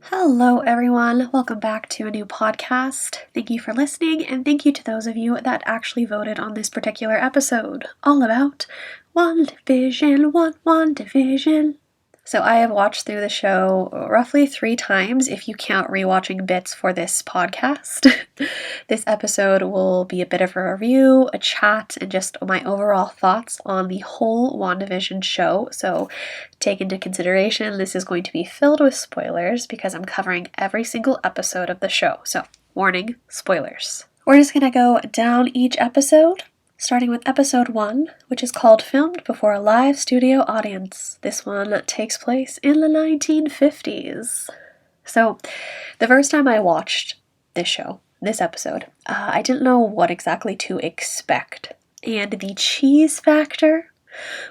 Hello everyone, welcome back to a new podcast. Thank you for listening, and thank you to those of you that actually voted on this particular episode, all about WandaVision. So I have watched through the show roughly 3 times if you count rewatching bits for this podcast. This episode will be a bit of a review, a chat, and just my overall thoughts on the whole WandaVision show. So take into consideration this is going to be filled with spoilers because I'm covering every single episode of the show. So warning, spoilers. We're just going to go down each episode, starting with episode 1, which is called Filmed Before a Live Studio Audience. This one takes place in the 1950s. So, the first time I watched this episode, I didn't know what exactly to expect. And the cheese factor,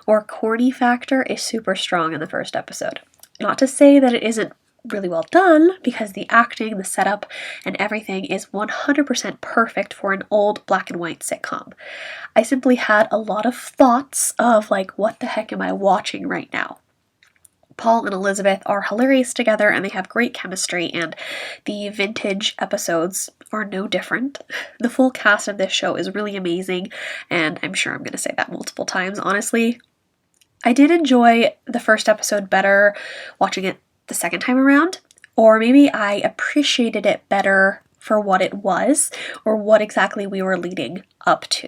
or corny factor, is super strong in the first episode. Not to say that it isn't really well done, because the acting, the setup, and everything is 100% perfect for an old black and white sitcom. I simply had a lot of thoughts of what the heck am I watching right now? Paul and Elizabeth are hilarious together and they have great chemistry, and the vintage episodes are no different. The full cast of this show is really amazing, and I'm sure I'm going to say that multiple times, honestly. I did enjoy the first episode better watching it the second time around, or maybe I appreciated it better for what it was, or what exactly we were leading up to.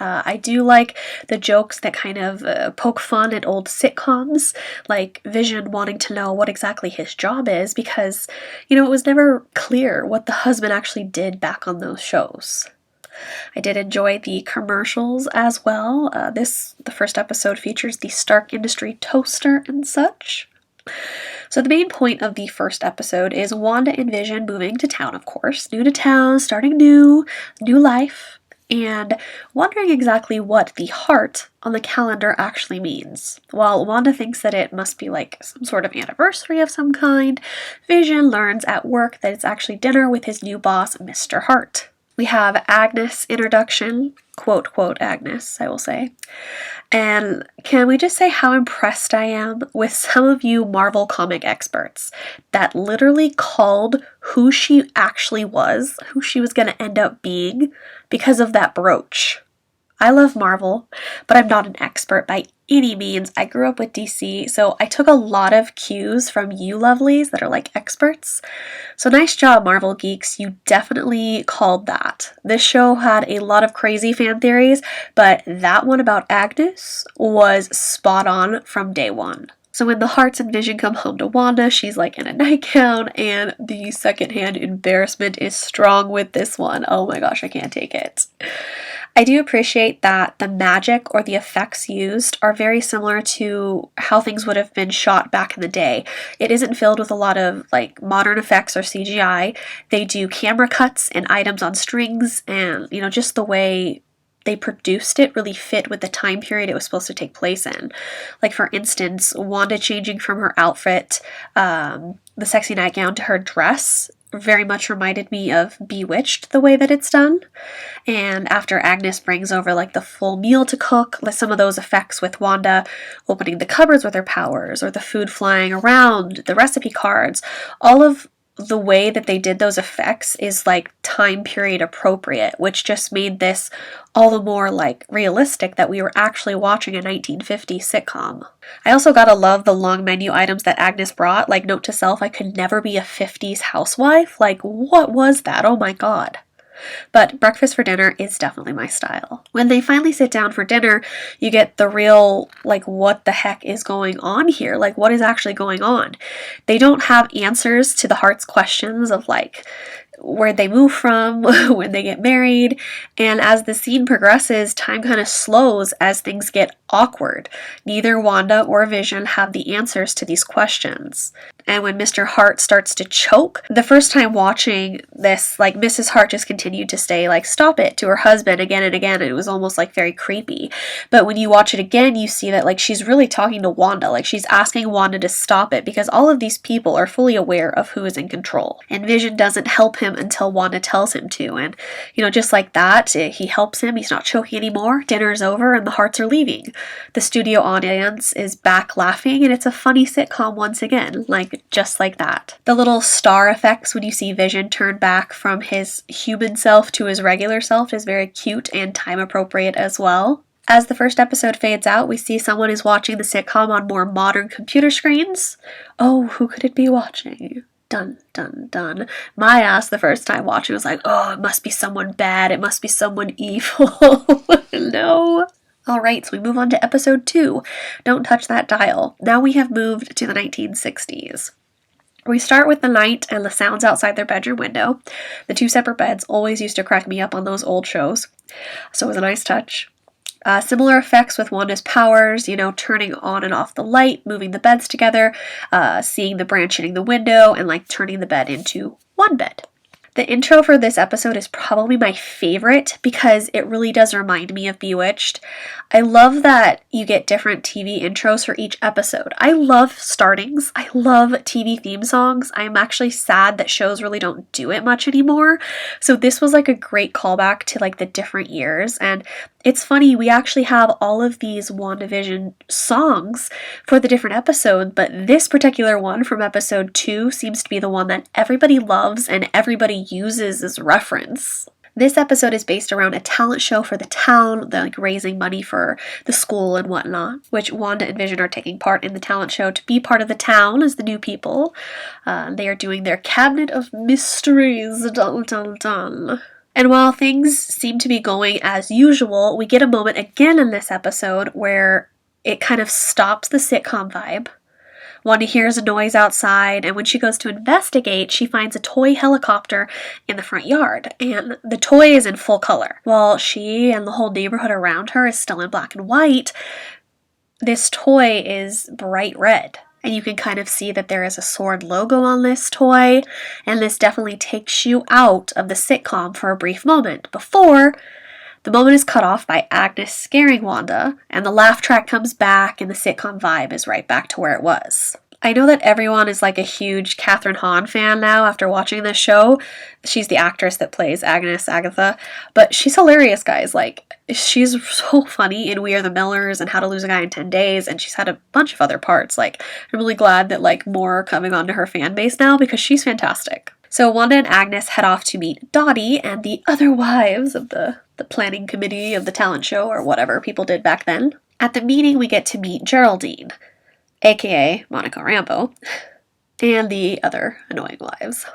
I do like the jokes that kind of poke fun at old sitcoms, like Vision wanting to know what exactly his job is, because, it was never clear what the husband actually did back on those shows. I did enjoy the commercials as well. The first episode features the Stark Industry toaster and such. So the main point of the first episode is Wanda and Vision moving to town, of course. New to town, starting new life, and wondering exactly what the heart on the calendar actually means. While Wanda thinks that it must be some sort of anniversary of some kind, Vision learns at work that it's actually dinner with his new boss, Mr. Hart. We have Agnes' introduction, quote, Agnes, I will say. And can we just say how impressed I am with some of you Marvel comic experts that literally called who she actually was, who she was going to end up being, because of that brooch. I love Marvel, but I'm not an expert by any means. I grew up with DC, so I took a lot of cues from you lovelies that are experts. So nice job, Marvel geeks. You definitely called that. This show had a lot of crazy fan theories, but that one about Agnes was spot on from day one. So when the Hearts and Vision come home to Wanda, she's in a nightgown, and the secondhand embarrassment is strong with this one. Oh my gosh, I can't take it. I do appreciate that the magic or the effects used are very similar to how things would have been shot back in the day. It isn't filled with a lot of modern effects or CGI. They do camera cuts and items on strings, and just the way they produced it really fit with the time period it was supposed to take place in. For instance, Wanda changing from her outfit, the sexy nightgown, to her dress very much reminded me of Bewitched, the way that it's done. And after Agnes brings over the full meal to cook, some of those effects with Wanda opening the cupboards with her powers, or the food flying around, the recipe cards, all of the way that they did those effects is time period appropriate, which just made this all the more realistic that we were actually watching a 1950s sitcom. I also gotta love the long menu items that Agnes brought, note to self, I could never be a 50s housewife. What was that? Oh my god. But breakfast for dinner is definitely my style. When they finally sit down for dinner, you get the real, what the heck is going on here? What is actually going on? They don't have answers to the Heart's questions of, where they move from, when they get married, and as the scene progresses, time kind of slows as things get awkward. Neither Wanda or Vision have the answers to these questions. And when Mr. Hart starts to choke, the first time watching this, like, Mrs. Hart just continued to say, like, stop it, to her husband again and again, and it was almost, like, very creepy. But when you watch it again, you see that, like, she's really talking to Wanda, like, she's asking Wanda to stop it, because all of these people are fully aware of who is in control. And Vision doesn't help him until Wanda tells him to, and, you know, just like that, he helps him, he's not choking anymore, dinner's over, and the Harts are leaving. The studio audience is back laughing, and it's a funny sitcom once again, like, just like that. The little star effects when you see Vision turn back from his human self to his regular self is very cute and time appropriate as well. As the first episode fades out, we see someone is watching the sitcom on more modern computer screens. Oh, who could it be watching? Dun, dun, dun. My ass the first time watching was like, oh, it must be someone bad, it must be someone evil. No. Alright, so we move on to episode 2. Don't touch that dial. Now we have moved to the 1960s. We start with the night and the sounds outside their bedroom window. The 2 separate beds always used to crack me up on those old shows, so it was a nice touch. Similar effects with Wanda's powers, you know, turning on and off the light, moving the beds together, seeing the branch hitting the window, and like turning the bed into one bed. The intro for this episode is probably my favorite because it really does remind me of Bewitched. I love that you get different TV intros for each episode. I love startings. I love TV theme songs. I'm actually sad that shows really don't do it much anymore. So this was like a great callback to like the different years. And it's funny, we actually have all of these WandaVision songs for the different episodes, but this particular one from episode 2 seems to be the one that everybody loves and everybody uses as reference. This episode is based around a talent show for the town. They're like raising money for the school and whatnot, which Wanda and Vision are taking part in the talent show to be part of the town as the new people. They are doing their Cabinet of Mysteries. Dun, dun, dun. And while things seem to be going as usual, we get a moment again in this episode where it kind of stops the sitcom vibe. Wanda hears a noise outside, and when she goes to investigate, she finds a toy helicopter in the front yard, and the toy is in full color. While she and the whole neighborhood around her is still in black and white, this toy is bright red. And you can kind of see that there is a sword logo on this toy, and this definitely takes you out of the sitcom for a brief moment before the moment is cut off by Agnes scaring Wanda, and the laugh track comes back, and the sitcom vibe is right back to where it was. I know that everyone is like a huge Catherine Hahn fan now after watching this show. She's the actress that plays Agnes Agatha, but she's hilarious, guys. Like, she's so funny in We Are the Millers and How to Lose a Guy in 10 Days, and she's had a bunch of other parts. Like, I'm really glad that like more are coming onto her fan base now because she's fantastic. So Wanda and Agnes head off to meet Dottie and the other wives of the planning committee of the talent show or whatever people did back then. At the meeting, we get to meet Geraldine, aka Monica Rambeau, and the other annoying wives.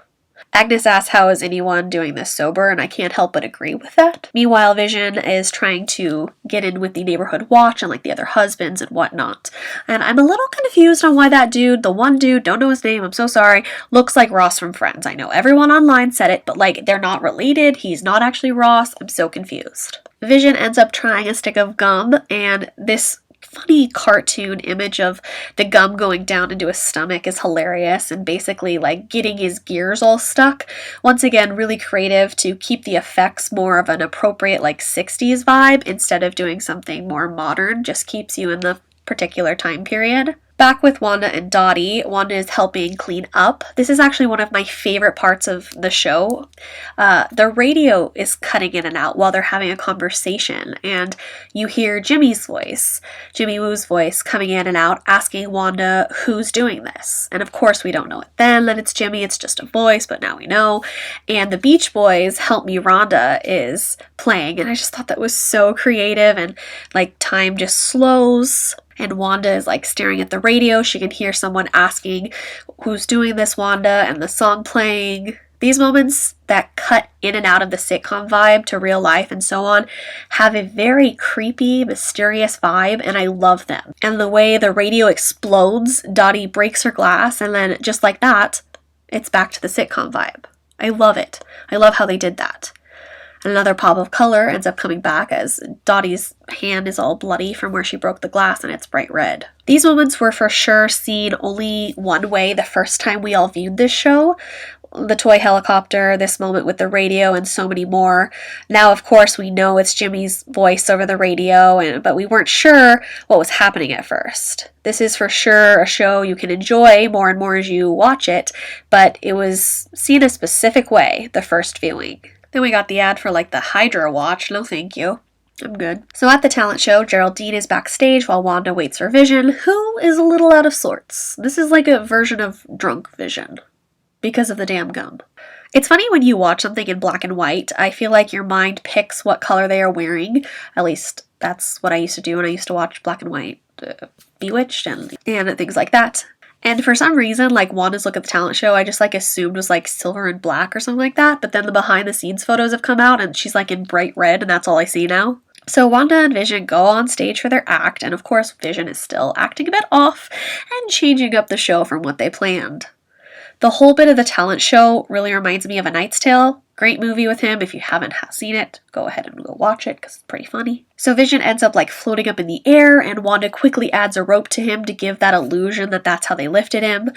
Agnes asks how is anyone doing this sober, and I can't help but agree with that. Meanwhile, Vision is trying to get in with the neighborhood watch and like the other husbands and whatnot. And I'm a little confused on why that dude, the one dude, don't know his name, I'm so sorry, looks like Ross from Friends. I know everyone online said it, but like they're not related, he's not actually Ross, I'm so confused. Vision ends up trying a stick of gum, and this funny cartoon image of the gum going down into his stomach is hilarious and basically like getting his gears all stuck. Once again, really creative to keep the effects more of an appropriate like 60s vibe instead of doing something more modern, just keeps you in the particular time period. Back with Wanda and Dottie, Wanda is helping clean up. This is actually one of my favorite parts of the show. The radio is cutting in and out while they're having a conversation, and you hear Jimmy's voice, Jimmy Woo's voice, coming in and out, asking Wanda who's doing this. And of course we don't know it then that it's Jimmy, it's just a voice, but now we know. And the Beach Boys' Help Me Rhonda is playing, and I just thought that was so creative, and like time just slows. And Wanda is like staring at the radio. She can hear someone asking, who's doing this, Wanda? And the song playing. These moments that cut in and out of the sitcom vibe to real life and so on have a very creepy, mysterious vibe, and I love them. And the way the radio explodes, Dottie breaks her glass, and then just like that, it's back to the sitcom vibe. I love it. I love how they did that. Another pop of color ends up coming back as Dottie's hand is all bloody from where she broke the glass and it's bright red. These moments were for sure seen only one way the first time we all viewed this show. The toy helicopter, this moment with the radio, and so many more. Now, of course, we know it's Jimmy's voice over the radio, but we weren't sure what was happening at first. This is for sure a show you can enjoy more and more as you watch it, but it was seen a specific way the first viewing. Then we got the ad for like the Hydra watch. No thank you. I'm good. So at the talent show, Geraldine is backstage while Wanda waits for Vision, who is a little out of sorts. This is like a version of drunk Vision because of the damn gum. It's funny when you watch something in black and white, I feel like your mind picks what color they are wearing. At least that's what I used to do when I used to watch black and white Bewitched and things like that. And for some reason, like Wanda's look at the talent show, I just like assumed was like silver and black or something like that. But then the behind the scenes photos have come out and she's like in bright red and that's all I see now. So Wanda and Vision go on stage for their act. And of course, Vision is still acting a bit off and changing up the show from what they planned. The whole bit of the talent show really reminds me of A Knight's Tale. Great movie with him. If you haven't seen it, go ahead and go watch it because it's pretty funny. So Vision ends up like floating up in the air and Wanda quickly adds a rope to him to give that illusion that that's how they lifted him.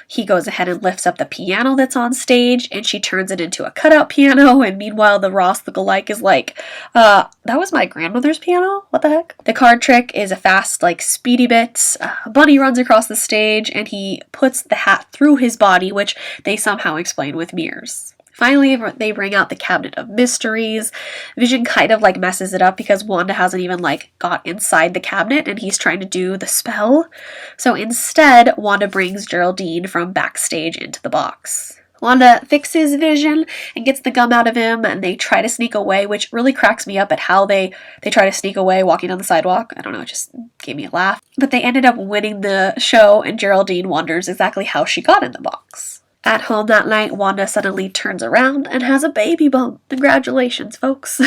He goes ahead and lifts up the piano that's on stage and she turns it into a cutout piano, and meanwhile the Ross lookalike is like, that was my grandmother's piano? What the heck? The card trick is a fast, like speedy bit. Bunny runs across the stage and he puts the hat through his body, which they somehow explain with mirrors. Finally, they bring out the Cabinet of Mysteries. Vision kind of like messes it up because Wanda hasn't even like got inside the cabinet and he's trying to do the spell. So instead, Wanda brings Geraldine from backstage into the box. Wanda fixes Vision and gets the gum out of him and they try to sneak away, which really cracks me up at how they try to sneak away walking on the sidewalk. I don't know, it just gave me a laugh. But they ended up winning the show and Geraldine wonders exactly how she got in the box. At home that night, Wanda suddenly turns around and has a baby bump. Congratulations, folks.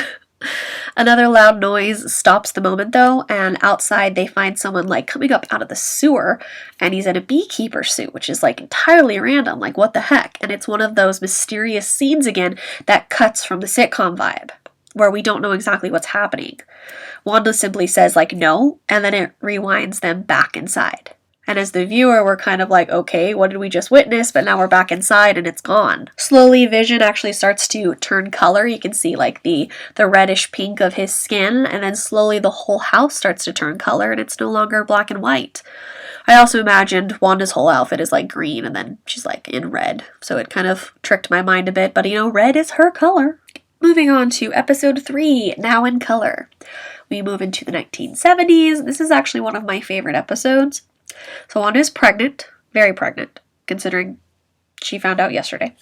Another loud noise stops the moment though, and outside they find someone like coming up out of the sewer, and he's in a beekeeper suit, which is like entirely random, like what the heck? And it's one of those mysterious scenes again that cuts from the sitcom vibe, where we don't know exactly what's happening. Wanda simply says like no, and then it rewinds them back inside. And as the viewer, we're kind of like, okay, what did we just witness? But now we're back inside and it's gone. Slowly, Vision actually starts to turn color. You can see like the reddish pink of his skin. And then slowly the whole house starts to turn color and it's no longer black and white. I also imagined Wanda's whole outfit is like green and then she's like in red. So it kind of tricked my mind a bit. But you know, red is her color. Moving on to episode 3, Now in Color. We move into the 1970s. This is actually one of my favorite episodes. So Wanda is pregnant, very pregnant, considering she found out yesterday.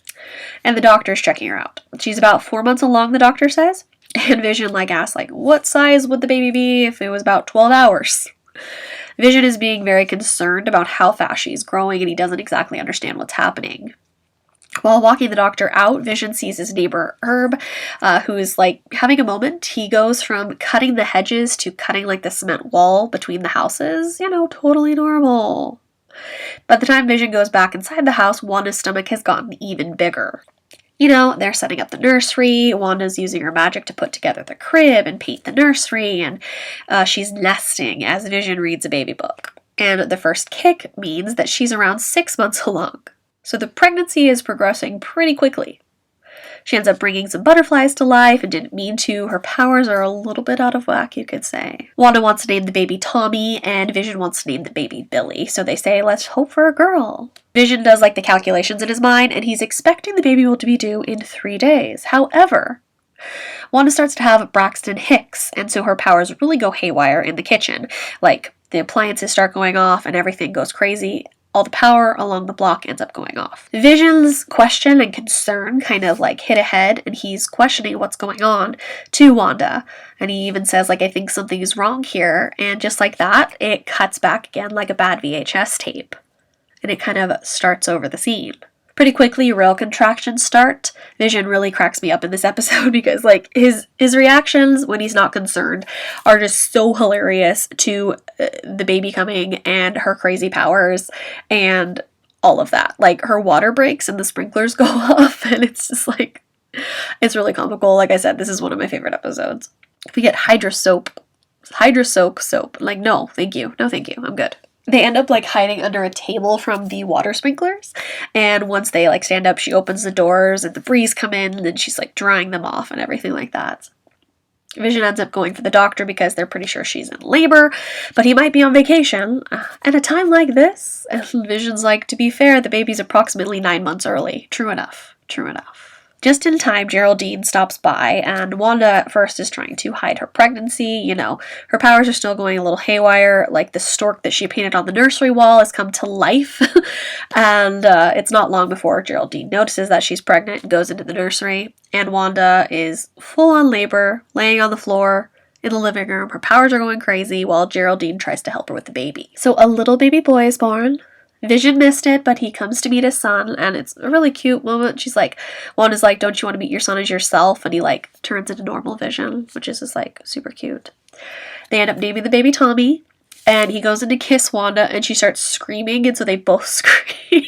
And the doctor is checking her out. She's about 4 months along, the doctor says. And Vision asks, what size would the baby be if it was about 12 hours? Vision is being very concerned about how fast she's growing and he doesn't exactly understand what's happening. While walking the doctor out, Vision sees his neighbor Herb, who is like having a moment. He goes from cutting the hedges to cutting like the cement wall between the houses. You know, totally normal. By the time Vision goes back inside the house, Wanda's stomach has gotten even bigger. You know, they're setting up the nursery. Wanda's using her magic to put together the crib and paint the nursery, and she's nesting as Vision reads a baby book. And the first kick means that she's around 6 months along. So the pregnancy is progressing pretty quickly. She ends up bringing some butterflies to life and didn't mean to. Her powers are a little bit out of whack, you could say. Wanda wants to name the baby Tommy, and Vision wants to name the baby Billy. So they say, let's hope for a girl. Vision does like the calculations in his mind, and he's expecting the baby will be due in 3 days. However, Wanda starts to have Braxton Hicks, and so her powers really go haywire in the kitchen. Like, the appliances start going off and everything goes crazy. All the power along the block ends up going off. Vision's question and concern kind of like hit ahead, and he's questioning what's going on to Wanda. And he even says, like, I think something is wrong here. And just like that, it cuts back again like a bad VHS tape. And it kind of starts over the scene. Pretty quickly, real contractions start. Vision really cracks me up in this episode because, like, his reactions when he's not concerned are just so hilarious to the baby coming and her crazy powers and all of that. Like, her water breaks and the sprinklers go off, and it's just like, It's really comical. Like I said, this is one of my favorite episodes. We get Hydra soap. Like, no, thank you. No, thank you. I'm good. They end up like hiding under a table from the water sprinklers. And once they like stand up, she opens the doors and the breeze come in and then she's like drying them off and everything like that. Vision ends up going for the doctor because they're pretty sure she's in labor, but he might be on vacation. At a time like this, and Vision's like, to be fair, the baby's approximately 9 months early. True enough. True enough. Just in time, Geraldine stops by, and Wanda at first is trying to hide her pregnancy. You know, her powers are still going a little haywire, like the stork that she painted on the nursery wall has come to life. And it's not long before Geraldine notices that she's pregnant and goes into the nursery, and Wanda is full on labor, laying on the floor in the living room. Her powers are going crazy while Geraldine tries to help her with the baby. So a little baby boy is born. Vision missed it, but he comes to meet his son, and it's a really cute moment. Wanda's like, don't you want to meet your son as yourself? And he like turns into normal Vision, which is just like super cute. They end up naming the baby Tommy, and he goes in to kiss Wanda, and she starts screaming, and so they both scream.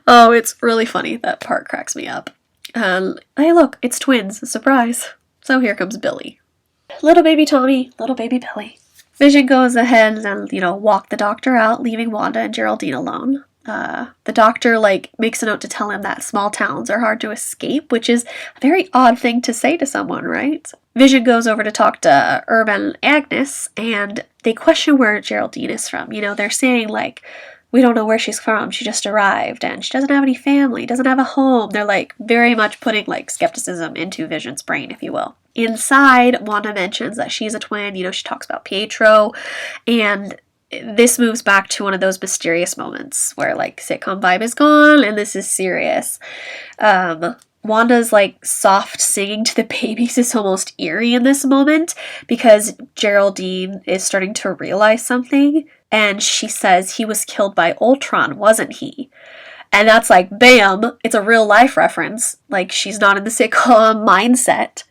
It's really funny. That part cracks me up. Hey look, it's twins, surprise. So here comes Billy. Little baby Tommy, little baby Billy. Vision goes ahead and, walk the doctor out, leaving Wanda and Geraldine alone. The doctor, makes a note to tell him that small towns are hard to escape, which is a very odd thing to say to someone, right? Vision goes over to talk to Herb and Agnes, and they question where Geraldine is from. They're saying, we don't know where she's from. She just arrived, and she doesn't have any family, doesn't have a home. They're, very much putting, skepticism into Vision's brain, if you will. Inside, Wanda mentions that she's a twin. She talks about Pietro, and this moves back to one of those mysterious moments where, sitcom vibe is gone, and this is serious. Wanda's, soft singing to the babies is almost eerie in this moment because Geraldine is starting to realize something, and she says he was killed by Ultron, wasn't he? And that's bam, it's a real life reference. She's not in the sitcom mindset.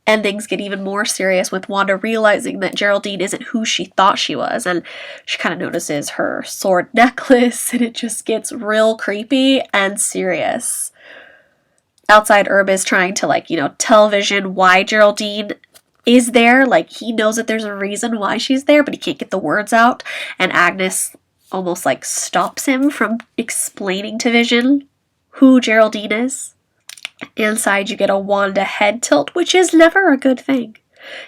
And things get even more serious with Wanda realizing that Geraldine isn't who she thought she was. And she kind of notices her sword necklace, and it just gets real creepy and serious. Outside, Herb is trying to, tell Vision why Geraldine is there. He knows that there's a reason why she's there, but he can't get the words out. And Agnes almost, stops him from explaining to Vision who Geraldine is. Inside, you get a Wanda head tilt, which is never a good thing.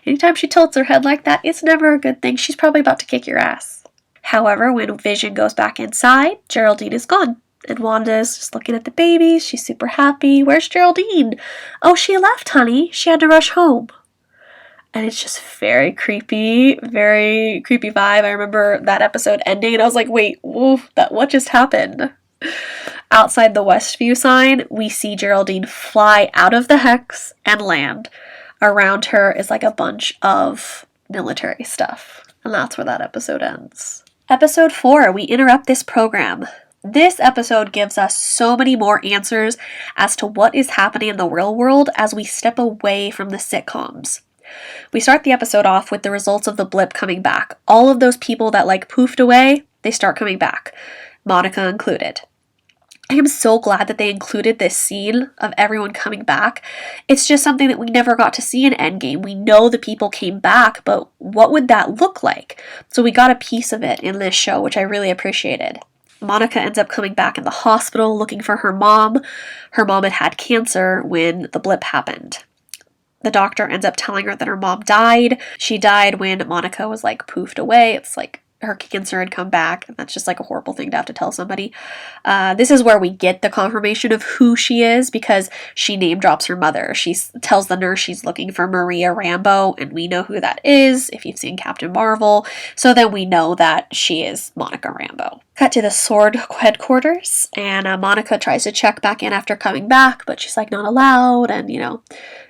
Anytime she tilts her head like that, it's never a good thing. She's probably about to kick your ass. However, when Vision goes back inside, Geraldine is gone. And Wanda is just looking at the baby. She's super happy. Where's Geraldine? Oh, she left, honey. She had to rush home. And it's just very creepy vibe. I remember that episode ending, and I was like, wait, what just happened? Outside the Westview sign, we see Geraldine fly out of the hex and land. Around her is a bunch of military stuff. And that's where that episode ends. Episode 4, we interrupt this program. This episode gives us so many more answers as to what is happening in the real world as we step away from the sitcoms. We start the episode off with the results of the blip coming back. All of those people that poofed away, they start coming back. Monica included. I am so glad that they included this scene of everyone coming back. It's just something that we never got to see in Endgame. We know the people came back, but what would that look like? So we got a piece of it in this show, which I really appreciated. Monica ends up coming back in the hospital looking for her mom. Her mom had cancer when the blip happened. The doctor ends up telling her that her mom died. She died when Monica was poofed away. It's her cancer had come back, and that's just a horrible thing to have to tell somebody. This is where we get the confirmation of who she is, because she name drops her mother. She tells the nurse she's looking for Maria Rambeau, and we know who that is if you've seen Captain Marvel. So then we know that she is Monica Rambeau. Cut to the Sword headquarters, and Monica tries to check back in after coming back, but she's not allowed, and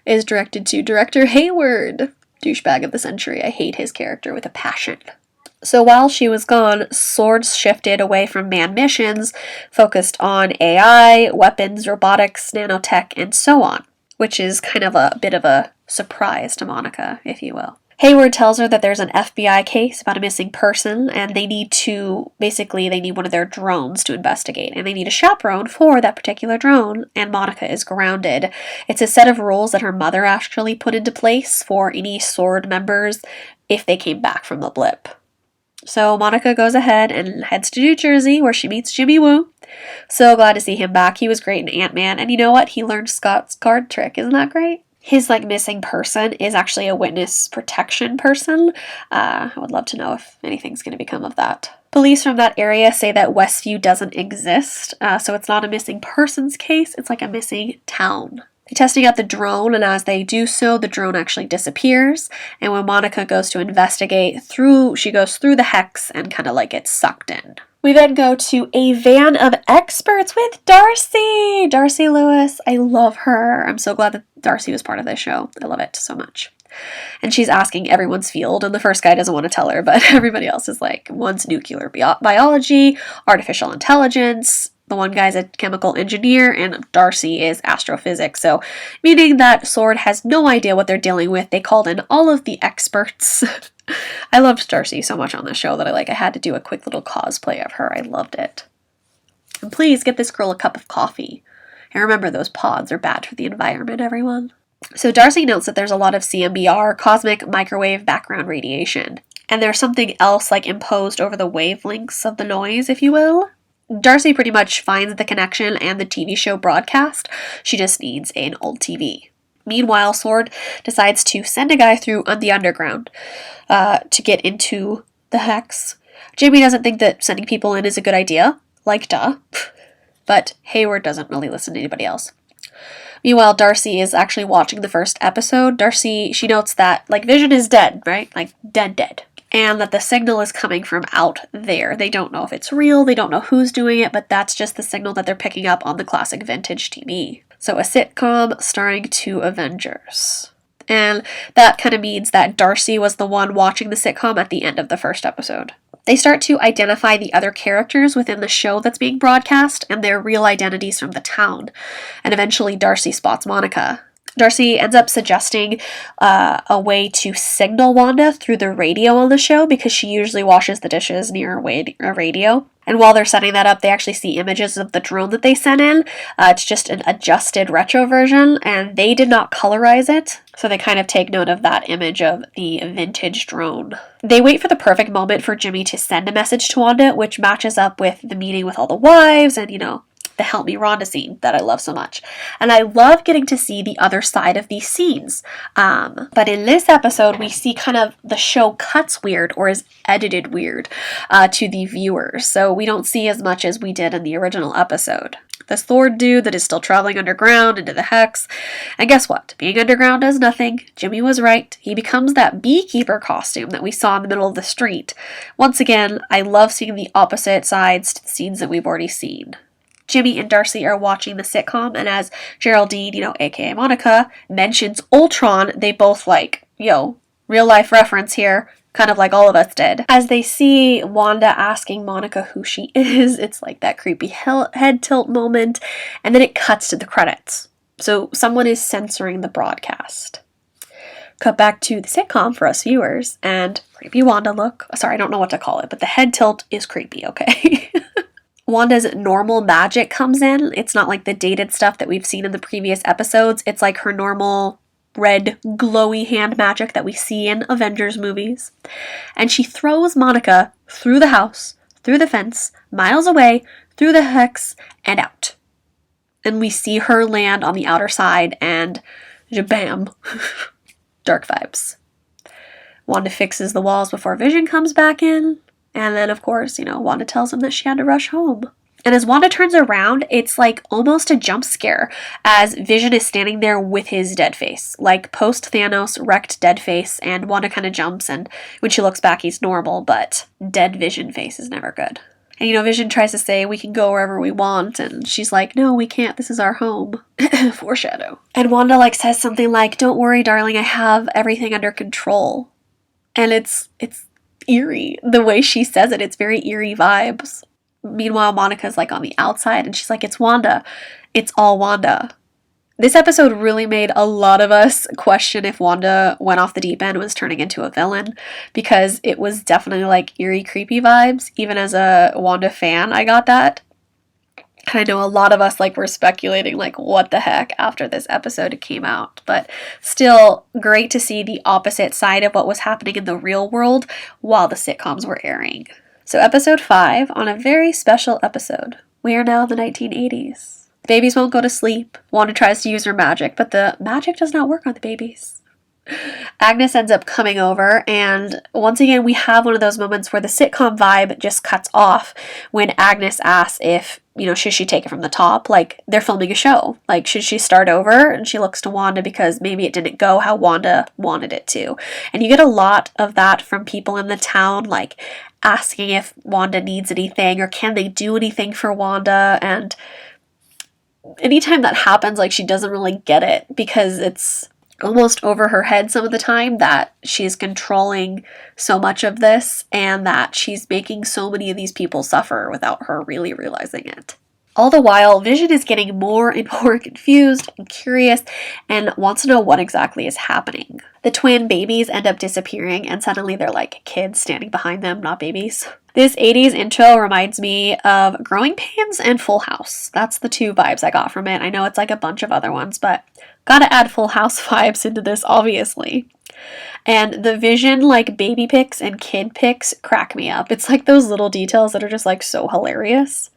is directed to Director Hayward, douchebag of the century. I hate his character with a passion. So while she was gone, Swords shifted away from manned missions, focused on AI, weapons, robotics, nanotech, and so on, which is kind of a bit of a surprise to Monica, if you will. Hayward tells her that there's an FBI case about a missing person, and they need one of their drones to investigate, and they need a chaperone for that particular drone, and Monica is grounded. It's a set of rules that her mother actually put into place for any SWORD members if they came back from the blip. So Monica goes ahead and heads to New Jersey, where she meets Jimmy Woo. So glad to see him back. He was great in Ant-Man, and you know what? He learned Scott's card trick. Isn't that great? His missing person is actually a witness protection person. I would love to know if anything's going to become of that. Police from that area say that Westview doesn't exist, so it's not a missing persons case, it's like a missing town. They're testing out the drone, and as they do so, the drone actually disappears, and when Monica goes to investigate, she goes through the hex and kind of gets sucked in. We then go to a van of experts with Darcy! Darcy Lewis. I love her. I'm so glad that Darcy was part of this show. I love it so much. And she's asking everyone's field, and the first guy doesn't want to tell her, but everybody else is one's nuclear biology, artificial intelligence, the one guy's a chemical engineer, and Darcy is astrophysics. So, meaning that SWORD has no idea what they're dealing with. They called in all of the experts. I loved Darcy so much on this show that I had to do a quick little cosplay of her. I loved it. And please get this girl a cup of coffee. And remember, those pods are bad for the environment, everyone. So Darcy notes that there's a lot of CMBR, cosmic microwave background radiation. And there's something else imposed over the wavelengths of the noise, if you will. Darcy pretty much finds the connection and the TV show broadcast. She just needs an old TV. Meanwhile, SWORD decides to send a guy through on the underground to get into the hex. Jimmy doesn't think that sending people in is a good idea. Duh. But Hayward doesn't really listen to anybody else. Meanwhile, Darcy is actually watching the first episode. Darcy, she notes that, Vision is dead, right? Dead. And that the signal is coming from out there. They don't know if it's real, they don't know who's doing it, but that's just the signal that they're picking up on the classic vintage TV. So a sitcom starring two Avengers. And that kind of means that Darcy was the one watching the sitcom at the end of the first episode. They start to identify the other characters within the show that's being broadcast and their real identities from the town. And eventually Darcy spots Monica. Darcy ends up suggesting a way to signal Wanda through the radio on the show because she usually washes the dishes near a radio. And while they're setting that up, they actually see images of the drone that they sent in. It's just an adjusted retro version, and they did not colorize it. So they kind of take note of that image of the vintage drone. They wait for the perfect moment for Jimmy to send a message to Wanda, which matches up with the meeting with all the wives and, the Help Me Rhonda scene that I love so much. And I love getting to see the other side of these scenes. But in this episode, we see kind of the show cuts weird or is edited weird to the viewers. So we don't see as much as we did in the original episode. This SWORD dude that is still traveling underground into the hex. And guess what? Being underground does nothing. Jimmy was right. He becomes that beekeeper costume that we saw in the middle of the street. Once again, I love seeing the opposite sides to the scenes that we've already seen. Jimmy and Darcy are watching the sitcom, and as Geraldine, aka Monica, mentions Ultron, they both real life reference here, kind of like all of us did. As they see Wanda asking Monica who she is, it's that creepy head tilt moment, and then it cuts to the credits. So someone is censoring the broadcast. Cut back to the sitcom for us viewers, and creepy Wanda look. Sorry, I don't know what to call it, but the head tilt is creepy, okay? Wanda's normal magic comes in. It's not like the dated stuff that we've seen in the previous episodes. It's like her normal red glowy hand magic that we see in Avengers movies. And she throws Monica through the house, through the fence, miles away, through the hex, and out. And we see her land on the outer side and bam, dark vibes. Wanda fixes the walls before Vision comes back in. And then, of course, Wanda tells him that she had to rush home. And as Wanda turns around, it's almost a jump scare as Vision is standing there with his dead face. Post-Thanos wrecked dead face, and Wanda kind of jumps, and when she looks back, he's normal, but dead Vision face is never good. And, Vision tries to say, we can go wherever we want, and she's like, no, we can't, this is our home. Foreshadow. And Wanda, says something like, don't worry, darling, I have everything under control. And it's eerie. The way she says it, it's very eerie vibes. Meanwhile, Monica's on the outside and she's like, it's Wanda. It's all Wanda. This episode really made a lot of us question if Wanda went off the deep end and was turning into a villain, because it was definitely like eerie, creepy vibes. Even as a Wanda fan, I got that. And I know a lot of us like were speculating like what the heck after this episode came out, but still great to see the opposite side of what was happening in the real world while the sitcoms were airing. So episode 5, on a very special episode. We are now in the 1980s. The babies won't go to sleep. Wanda tries to use her magic, but the magic does not work on the babies. Agnes ends up coming over, and once again we have one of those moments where the sitcom vibe just cuts off when Agnes asks if, should she take it from the top? Like, they're filming a show. Like, should she start over? And she looks to Wanda because maybe it didn't go how Wanda wanted it to. And you get a lot of that from people in the town, like asking if Wanda needs anything or can they do anything for Wanda. And anytime that happens, like, she doesn't really get it because it's almost over her head some of the time that she's controlling so much of this and that she's making so many of these people suffer without her really realizing it. All the while, Vision is getting more and more confused and curious and wants to know what exactly is happening. The twin babies end up disappearing and suddenly they're like kids standing behind them, not babies. This 80s intro reminds me of Growing Pains and Full House. That's the two vibes I got from it. I know it's like a bunch of other ones, but gotta add Full House vibes into this, obviously. And the Vision, like, baby pics and kid pics crack me up. It's like those little details that are just, like, so hilarious.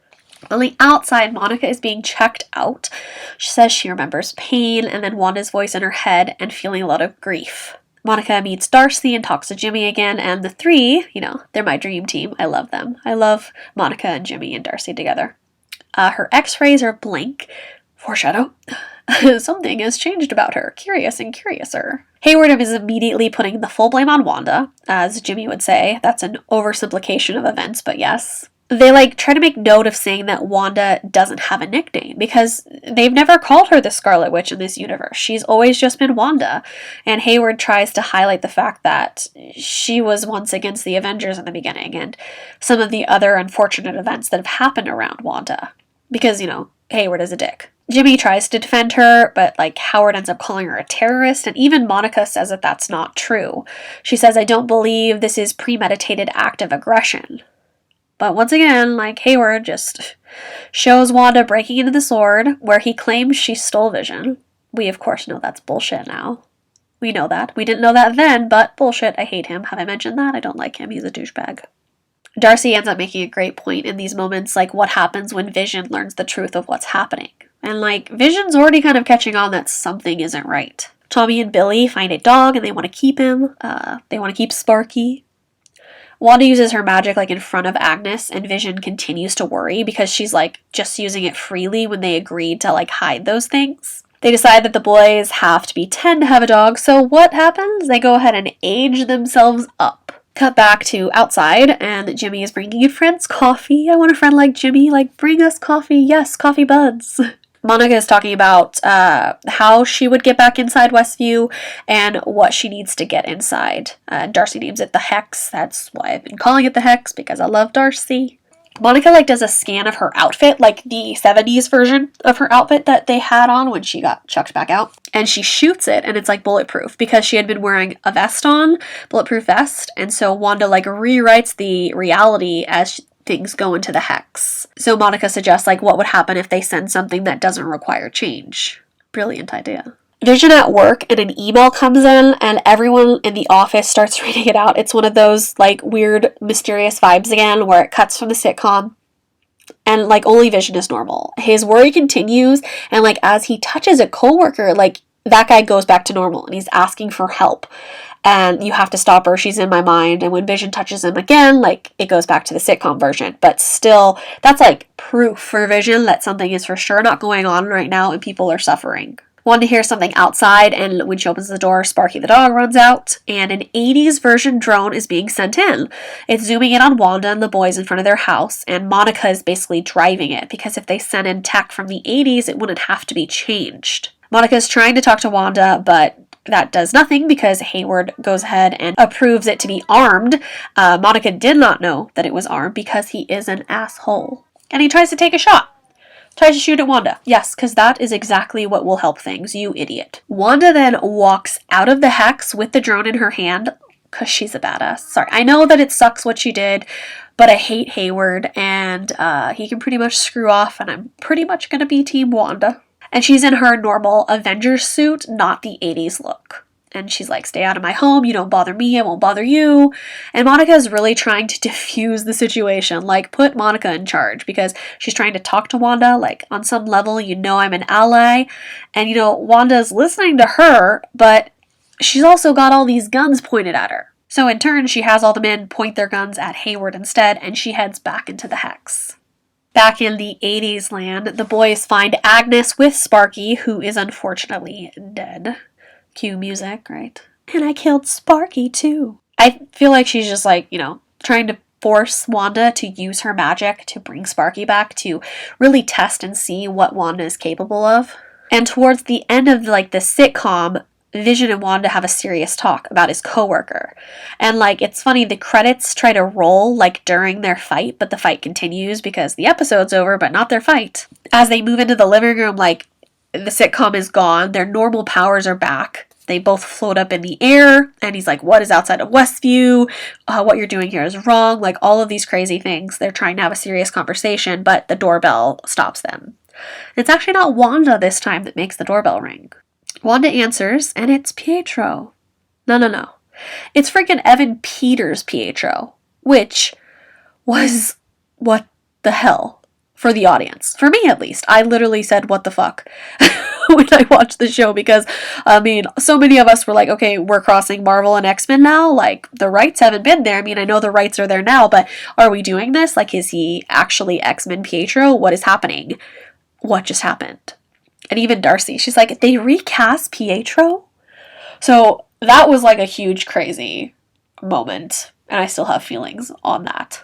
On the outside, Monica is being checked out. She says she remembers pain, and then Wanda's voice in her head and feeling a lot of grief. Monica meets Darcy and talks to Jimmy again, and the three, they're my dream team. I love them. I love Monica and Jimmy and Darcy together. Her x-rays are blank. Foreshadow. Something has changed about her. Curious and curiouser. Hayward is immediately putting the full blame on Wanda, as Jimmy would say. That's an oversimplification of events, but yes. They try to make note of saying that Wanda doesn't have a nickname because they've never called her the Scarlet Witch in this universe. She's always just been Wanda. And Hayward tries to highlight the fact that she was once against the Avengers in the beginning and some of the other unfortunate events that have happened around Wanda. Because, Hayward is a dick. Jimmy tries to defend her, but Howard ends up calling her a terrorist, and even Monica says that that's not true. She says, "I don't believe this is premeditated act of aggression." But once again, Hayward just shows Wanda breaking into the Sword, where he claims she stole Vision. We, of course, know that's bullshit now. We know that. We didn't know that then, but bullshit. I hate him. Have I mentioned that? I don't like him. He's a douchebag. Darcy ends up making a great point in these moments, what happens when Vision learns the truth of what's happening. And, Vision's already kind of catching on that something isn't right. Tommy and Billy find a dog, and they want to keep him. They want to keep Sparky. Wanda uses her magic, in front of Agnes, and Vision continues to worry because she's, just using it freely when they agreed to, hide those things. They decide that the boys have to be 10 to have a dog, so what happens? They go ahead and age themselves up. Cut back to outside, and Jimmy is bringing in friends coffee. I want a friend like Jimmy. Bring us coffee. Yes, coffee buds. Monica is talking about how she would get back inside Westview and what she needs to get inside. Darcy names it the Hex. That's why I've been calling it the Hex, because I love Darcy. Monica does a scan of her outfit, the 70s version of her outfit that they had on when she got chucked back out. And she shoots it, and it's bulletproof because she had been wearing a vest on, bulletproof vest. And so Wanda rewrites the reality as things go into the Hex. So Monica suggests what would happen if they send something that doesn't require change. Brilliant idea. Vision at work, and an email comes in, and everyone in the office starts reading it out. It's one of those weird mysterious vibes again where it cuts from the sitcom and only Vision is normal. His worry continues, and as he touches a coworker, that guy goes back to normal and he's asking for help. And you have to stop her, she's in my mind. And when Vision touches him again, it goes back to the sitcom version. But still, that's proof for Vision that something is for sure not going on right now and people are suffering. Wanda hears something outside, and when she opens the door, Sparky the dog runs out, and an 80s version drone is being sent in. It's zooming in on Wanda and the boys in front of their house, and Monica is basically driving it, because if they sent in tech from the 80s, it wouldn't have to be changed. Monica is trying to talk to Wanda, but that does nothing because Hayward goes ahead and approves it to be armed. Monica did not know that it was armed because he is an asshole. And he tries to take a shot. Tries to shoot at Wanda. Yes, because that is exactly what will help things, you idiot. Wanda then walks out of the hex with the drone in her hand, because she's a badass. Sorry, I know that it sucks what she did, but I hate Hayward, and he can pretty much screw off, and I'm pretty much going to be Team Wanda. And she's in her normal Avengers suit, not the 80s look. And she's like, stay out of my home, you don't bother me, I won't bother you. And Monica is really trying to diffuse the situation, like put Monica in charge, because she's trying to talk to Wanda, like on some level, you know I'm an ally. And you know, Wanda's listening to her, but she's also got all these guns pointed at her. So in turn, she has all the men point their guns at Hayward instead, and she heads back into the hex. Back in the 80s land, the boys find Agnes with Sparky, who is unfortunately dead. Cue music, right? And I killed Sparky too. I feel like she's just like, you know, trying to force Wanda to use her magic to bring Sparky back, to really test and see what Wanda is capable of. And towards the end of like the sitcom, Vision and Wanda have a serious talk about his coworker. And like, it's funny, the credits try to roll like during their fight, but the fight continues because the episode's over, but not their fight. As they move into the living room, like, the sitcom is gone, their normal powers are back. They both float up in the air, and he's like, what is outside of Westview? What you're doing here is wrong. Like, all of these crazy things. They're trying to have a serious conversation, but the doorbell stops them. It's actually not Wanda this time that makes the doorbell ring. Wanda answers, and it's Pietro. No. It's freaking Evan Peters' Pietro, which was what the hell for the audience. For me, at least. I literally said, what the fuck, when I watched the show, because, I mean, so many of us were like, okay, we're crossing Marvel and X-Men now, like, the rights haven't been there. I mean, I know the rights are there now, but are we doing this? Like, is he actually X-Men Pietro? What is happening? What just happened? And even Darcy, she's like, they recast Pietro? So that was like a huge, crazy moment, and I still have feelings on that.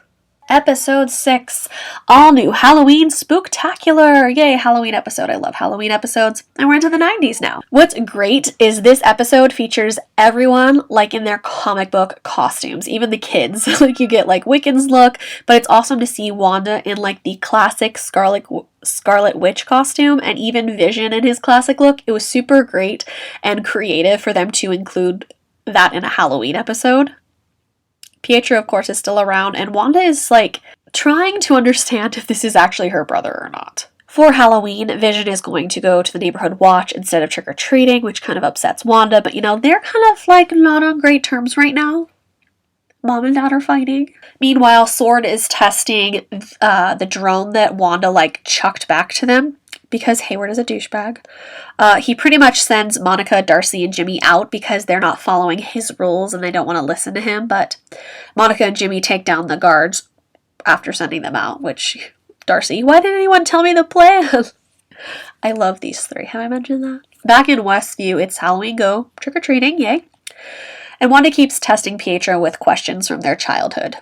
Episode 6, all new Halloween Spooktacular. Yay, Halloween episode. I love Halloween episodes. And we're into the 90s now. What's great is this episode features everyone like in their comic book costumes, even the kids. Like, you get like Wiccan's look, but it's awesome to see Wanda in like the classic Scarlet Witch costume, and even Vision in his classic look. It was super great and creative for them to include that in a Halloween episode. Pietro, of course, is still around, and Wanda is, like, trying to understand if this is actually her brother or not. For Halloween, Vision is going to go to the neighborhood watch instead of trick-or-treating, which kind of upsets Wanda, but, you know, they're kind of, like, not on great terms right now. Mom and Dad are fighting. Meanwhile, Sword is testing the drone that Wanda, like, chucked back to them, because Hayward is a douchebag. He pretty much sends Monica, Darcy, and Jimmy out because they're not following his rules and they don't want to listen to him, but Monica and Jimmy take down the guards after sending them out, which, Darcy, why didn't anyone tell me the plan? I love these three. Have I mentioned that? Back in Westview, it's Halloween Go, trick-or-treating, yay. And Wanda keeps testing Pietro with questions from their childhood.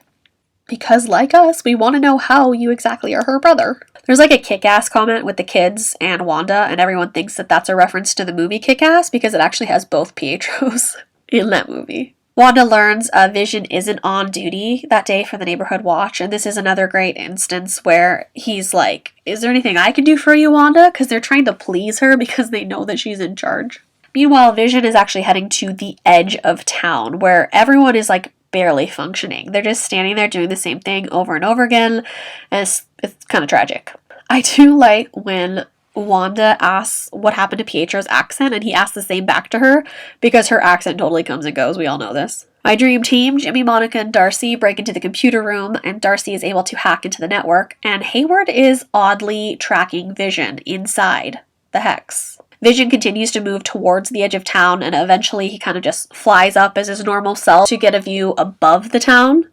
Because, like us, we want to know how you exactly are her brother. There's like a Kick-Ass comment with the kids and Wanda, and everyone thinks that that's a reference to the movie Kick-Ass because it actually has both Pietros in that movie. Wanda learns Vision isn't on duty that day for the neighborhood watch, and this is another great instance where he's like, is there anything I can do for you, Wanda? Because they're trying to please her because they know that she's in charge. Meanwhile, Vision is actually heading to the edge of town where everyone is like barely functioning. They're just standing there doing the same thing over and over again, and it's kind of tragic. I do like when Wanda asks what happened to Pietro's accent, and he asks the same back to her, because her accent totally comes and goes. We all know this. My dream team, Jimmy, Monica, and Darcy, break into the computer room, and Darcy is able to hack into the network, and Hayward is oddly tracking Vision inside the hex. Vision continues to move towards the edge of town, and eventually he kind of just flies up as his normal self to get a view above the town.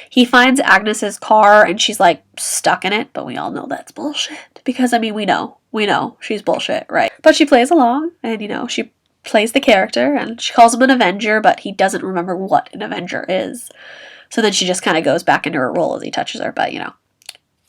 He finds Agnes's car, and she's like stuck in it, but we all know that's bullshit. Because, I mean, we know she's bullshit, right? But she plays along, and, you know, she plays the character, and she calls him an Avenger, but he doesn't remember what an Avenger is. So then she just kind of goes back into her role as he touches her, but, you know,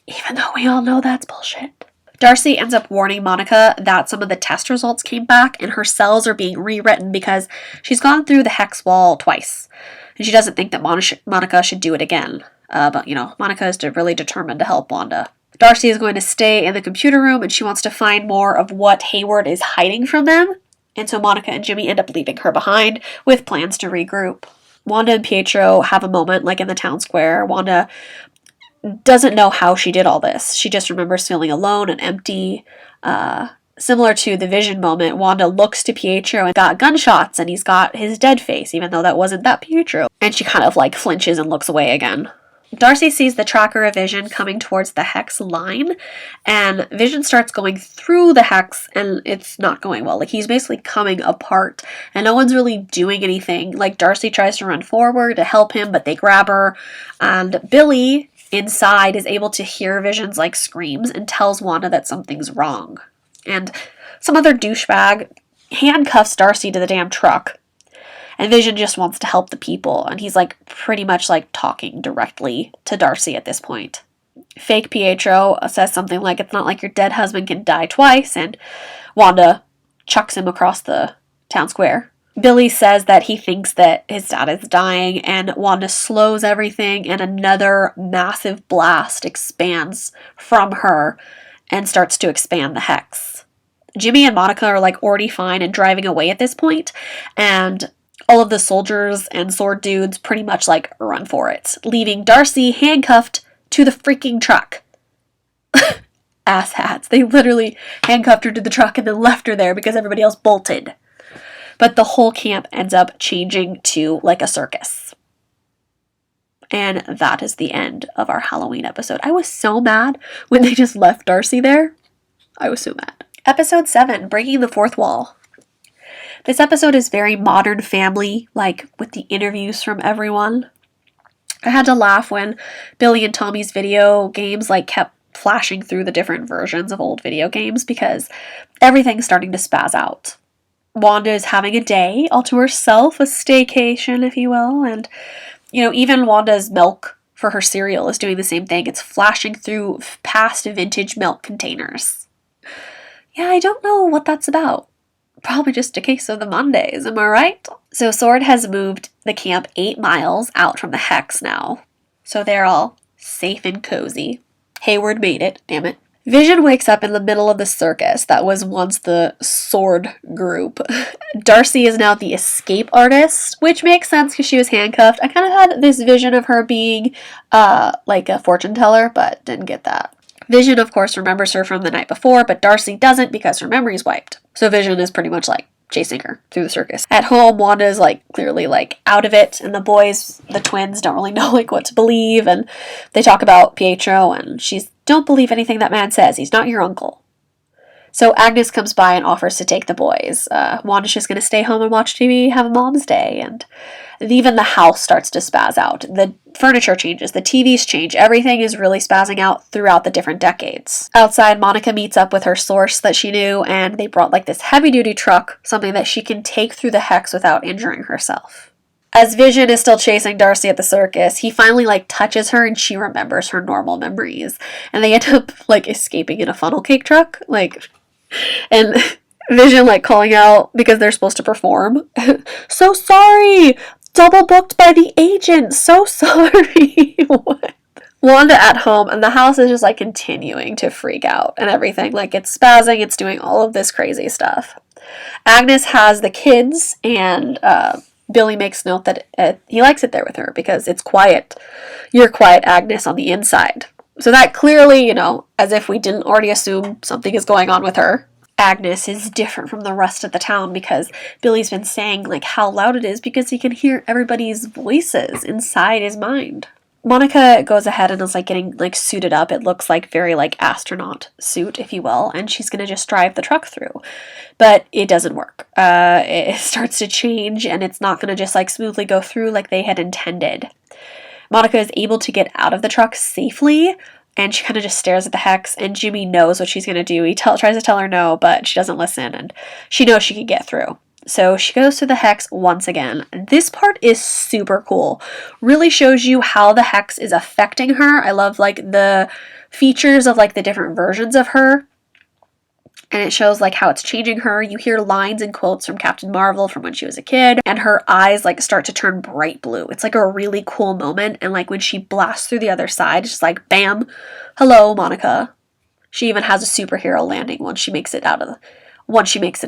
even though we all know that's bullshit. Darcy ends up warning Monica that some of the test results came back and her cells are being rewritten because she's gone through the hex wall twice. And she doesn't think that Monica should do it again. But, you know, Monica is really determined to help Wanda. Darcy is going to stay in the computer room and she wants to find more of what Hayward is hiding from them. And so Monica and Jimmy end up leaving her behind with plans to regroup. Wanda and Pietro have a moment like in the town square. Wanda doesn't know how she did all this. She just remembers feeling alone and empty. Similar to the Vision moment, Wanda looks to Pietro and got gunshots and he's got his dead face, even though that wasn't that Pietro. And she kind of like flinches and looks away again. Darcy sees the tracker of Vision coming towards the hex line, and Vision starts going through the hex, and it's not going well. Like, he's basically coming apart, and no one's really doing anything. Like, Darcy tries to run forward to help him, but they grab her, and Billy inside is able to hear Vision's, like, screams and tells Wanda that something's wrong. And some other douchebag handcuffs Darcy to the damn truck. And Vision just wants to help the people, and he's like pretty much like talking directly to Darcy at this point. Fake Pietro says something like, "It's not like your dead husband can die twice," and Wanda chucks him across the town square. Billy says that he thinks that his dad is dying, and Wanda slows everything, and another massive blast expands from her and starts to expand the hex. Jimmy and Monica are like already fine and driving away at this point, and all of the soldiers and sword dudes pretty much like run for it, leaving Darcy handcuffed to the freaking truck. Asshats. They literally handcuffed her to the truck and then left her there because everybody else bolted. But the whole camp ends up changing to like a circus. And that is the end of our Halloween episode. I was so mad when they just left Darcy there. I was so mad. Episode 7, Breaking the Fourth Wall. This episode is very Modern Family, like with the interviews from everyone. I had to laugh when Billy and Tommy's video games like kept flashing through the different versions of old video games because everything's starting to spaz out. Wanda is having a day all to herself, a staycation, if you will, and even Wanda's milk for her cereal is doing the same thing. It's flashing through past vintage milk containers. Yeah, I don't know what that's about. Probably just a case of the Mondays, am I right? So Sword has moved the camp 8 miles out from the hex now. So they're all safe and cozy. Hayward made it, damn it. Vision wakes up in the middle of the circus that was once the Sword group. Darcy is now the escape artist, which makes sense because she was handcuffed. I kind of had this vision of her being like a fortune teller, but didn't get that. Vision, of course, remembers her from the night before, but Darcy doesn't because her memory's wiped. So Vision is pretty much like chasing her through the circus. At home, Wanda is like clearly like out of it, and the boys, the twins, don't really know like what to believe, and they talk about Pietro, and she's, "Don't believe anything that man says. He's not your uncle." So Agnes comes by and offers to take the boys. Wanda's just going to stay home and watch TV, have a mom's day, and even the house starts to spaz out. The furniture changes, the TVs change, everything is really spazzing out throughout the different decades. Outside, Monica meets up with her source that she knew, and they brought like this heavy-duty truck, something that she can take through the hex without injuring herself. As Vision is still chasing Darcy at the circus, he finally like touches her and she remembers her normal memories. And they end up like escaping in a funnel cake truck, and Vision like calling out because they're supposed to perform. "So sorry! Double booked by the agent! So sorry!" What? Wanda at home, and the house is just like continuing to freak out and everything. Like it's spazzing, it's doing all of this crazy stuff. Agnes has the kids, and Billy makes note that he likes it there with her because it's quiet. You're quiet, Agnes, on the inside. So that clearly, as if we didn't already assume something is going on with her. Agnes is different from the rest of the town because Billy's been saying like how loud it is because he can hear everybody's voices inside his mind. Monica goes ahead and is like getting like suited up. It looks like very like astronaut suit, if you will, and she's gonna just drive the truck through. But it doesn't work. It starts to change and it's not gonna just like smoothly go through like they had intended. Monica is able to get out of the truck safely, and she kind of just stares at the hex, and Jimmy knows what she's going to do. He tries to tell her no, but she doesn't listen, and she knows she can get through. So she goes to the hex once again. This part is super cool. Really shows you how the hex is affecting her. I love like the features of like the different versions of her. and it shows like how it's changing her. You hear lines and quotes from Captain Marvel from when she was a kid, and her eyes like start to turn bright blue. It's like a really cool moment, and like when she blasts through the other side, it's just like bam, hello Monica. She even has a superhero landing once she makes it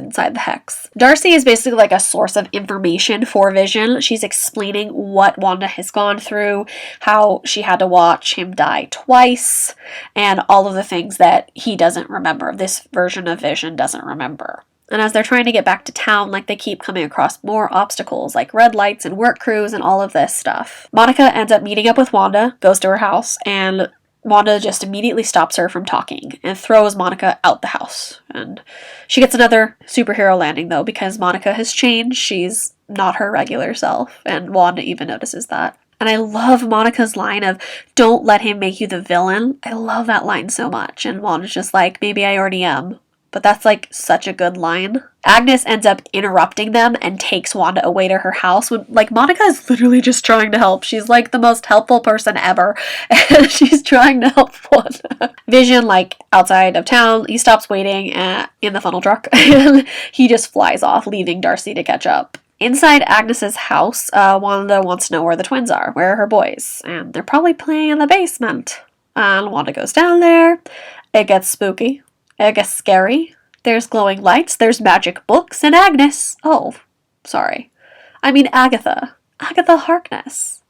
inside the hex. Darcy is basically like a source of information for Vision. She's explaining what Wanda has gone through, how she had to watch him die twice, and all of the things that he doesn't remember. This version of Vision doesn't remember. And as they're trying to get back to town, like they keep coming across more obstacles, like red lights and work crews and all of this stuff. Monica ends up meeting up with Wanda, goes to her house, and Wanda just immediately stops her from talking and throws Monica out the house. And she gets another superhero landing, though, because Monica has changed. She's not her regular self, and Wanda even notices that. And I love Monica's line of, "Don't let him make you the villain." I love that line so much. And Wanda's just like, "Maybe I already am." But that's like such a good line. Agnes ends up interrupting them and takes Wanda away to her house when like Monica is literally just trying to help. She's like the most helpful person ever. And she's trying to help Wanda. Vision, like outside of town, he stops waiting in the funnel truck and he just flies off, leaving Darcy to catch up. Inside Agnes's house, Wanda wants to know where the twins are. Where are her boys? And they're probably playing in the basement. And Wanda goes down there. It gets spooky. It gets scary. There's glowing lights, there's magic books, and Agnes. Oh, sorry. I mean Agatha. Agatha Harkness.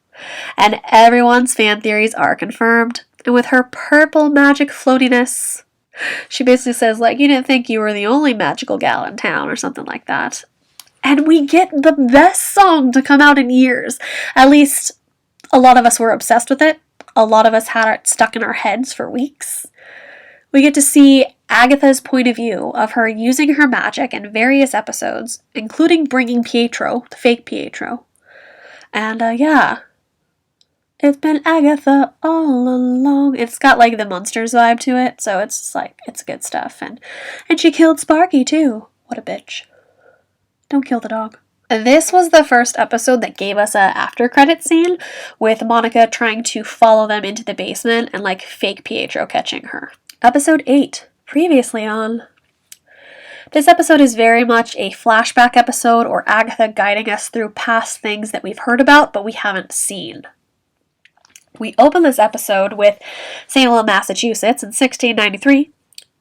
And everyone's fan theories are confirmed. And with her purple magic floatiness, she basically says, like, you didn't think you were the only magical gal in town, or something like that. And we get the best song to come out in years. At least, a lot of us were obsessed with it. A lot of us had it stuck in our heads for weeks. We get to see Agatha's point of view of her using her magic in various episodes, including bringing Pietro, the fake Pietro. And yeah, it's been Agatha all along. It's got like the Monsters vibe to it, so it's just like, it's good stuff. And she killed Sparky too. What a bitch. Don't kill the dog. This was the first episode that gave us a after credit scene with Monica trying to follow them into the basement and like fake Pietro catching her. Episode 8, previously on. This episode is very much a flashback episode or Agatha guiding us through past things that we've heard about but we haven't seen. We open this episode with Salem, Massachusetts in 1693.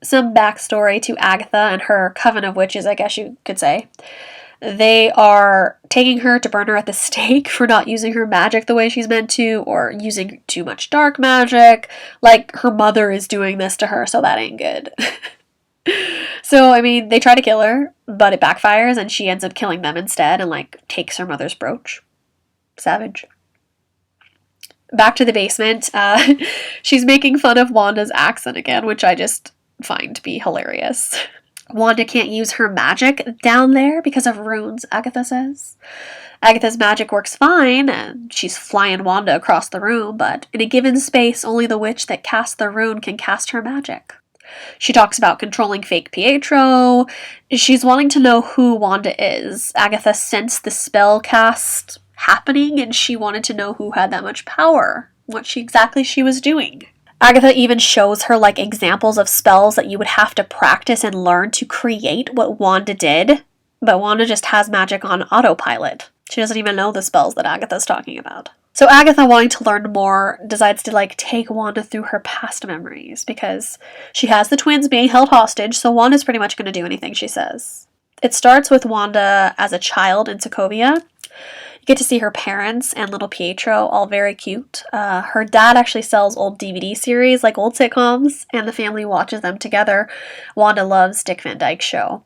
Some backstory to Agatha and her coven of witches, I guess you could say. They are taking her to burn her at the stake for not using her magic the way she's meant to, or using too much dark magic. Like, her mother is doing this to her, so that ain't good. So, I mean, they try to kill her, but it backfires, and she ends up killing them instead, and, like, takes her mother's brooch. Savage. Back to the basement. She's making fun of Wanda's accent again, which I just find to be hilarious. Wanda can't use her magic down there because of runes, Agatha says. Agatha's magic works fine, and she's flying Wanda across the room, but in a given space, only the witch that casts the rune can cast her magic. She talks about controlling fake Pietro. She's wanting to know who Wanda is. Agatha sensed the spell cast happening, and she wanted to know who had that much power, what exactly she was doing. Agatha even shows her like examples of spells that you would have to practice and learn to create what Wanda did, but Wanda just has magic on autopilot. She doesn't even know the spells that Agatha's talking about. So Agatha, wanting to learn more, decides to like take Wanda through her past memories because she has the twins being held hostage, so Wanda's pretty much going to do anything she says. It starts with Wanda as a child in Sokovia. You get to see her parents and little Pietro, all very cute. Her dad actually sells old DVD series, like old sitcoms, and the family watches them together. Wanda loves Dick Van Dyke's Show.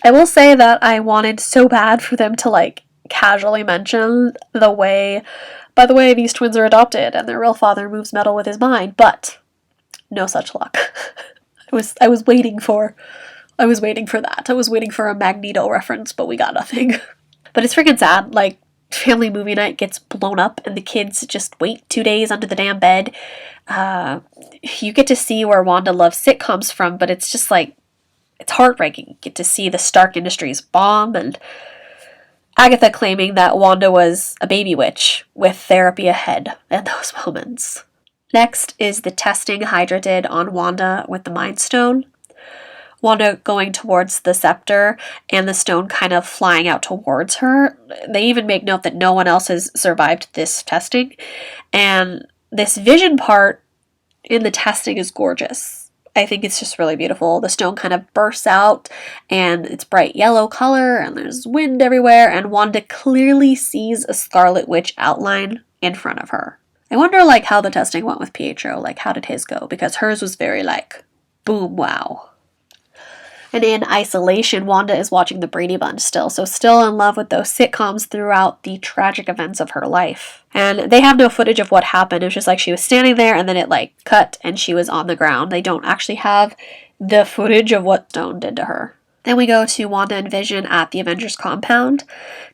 I will say that I wanted so bad for them to, like, casually mention by the way, these twins are adopted, and their real father moves metal with his mind, but no such luck. I was waiting for that. I was waiting for a Magneto reference, but we got nothing. But it's freaking sad, like, family movie night gets blown up and the kids just wait 2 days under the damn bed. You get to see where Wanda loves sitcoms from, but it's just like, it's heartbreaking. You get to see the Stark Industries bomb, and Agatha claiming that Wanda was a baby witch with therapy ahead in those moments. Next is the testing Hydra did on Wanda with the Mind Stone. Wanda going towards the scepter and the stone kind of flying out towards her. They even make note that no one else has survived this testing. And this vision part in the testing is gorgeous. I think it's just really beautiful. The stone kind of bursts out and it's bright yellow color and there's wind everywhere, and Wanda clearly sees a Scarlet Witch outline in front of her. I wonder like how the testing went with Pietro, like how did his go? Because hers was very like, boom, wow. And in isolation, Wanda is watching the Brady Bunch still, so still in love with those sitcoms throughout the tragic events of her life. And they have no footage of what happened. It was just like she was standing there and then it like cut and she was on the ground. They don't actually have the footage of what Stone did to her. Then we go to Wanda and Vision at the Avengers compound.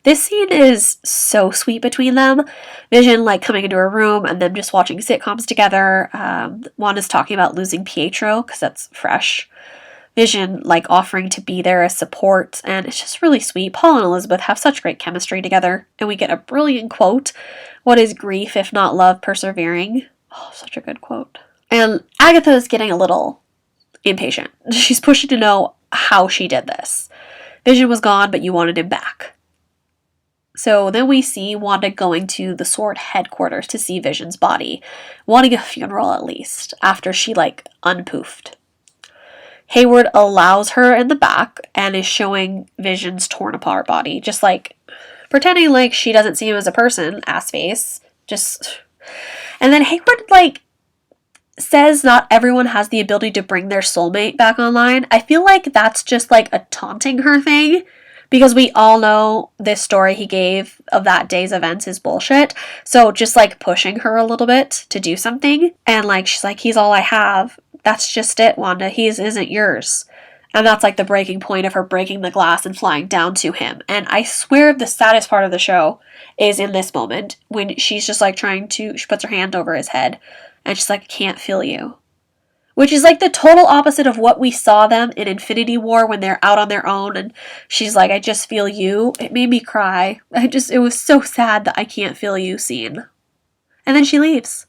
This scene is so sweet between them. Vision like coming into her room and them just watching sitcoms together. Wanda's talking about losing Pietro because that's fresh. Vision like offering to be there as support, and it's just really sweet. Paul and Elizabeth have such great chemistry together, and we get a brilliant quote. What is grief if not love persevering? Oh, such a good quote. And Agatha is getting a little impatient. She's pushing to know how she did this. Vision was gone, but you wanted him back. So then we see Wanda going to the Sword headquarters to see Vision's body, wanting a funeral at least, after she like unpoofed. Hayward allows her in the back and is showing Vision's torn apart body, just like pretending like she doesn't see him as a person, ass face. And then Hayward like says not everyone has the ability to bring their soulmate back online. I feel like that's just like a taunting her thing, because we all know this story he gave of that day's events is bullshit. So just like pushing her a little bit to do something, and like she's like, he's all I have. That's just it, Wanda. He isn't yours. And that's like the breaking point of her breaking the glass and flying down to him. And I swear the saddest part of the show is in this moment when she's just like she puts her hand over his head and she's like, I can't feel you. Which is like the total opposite of what we saw them in Infinity War when they're out on their own and she's like, I just feel you. It made me cry. It was so sad that I can't feel you scene. And then she leaves.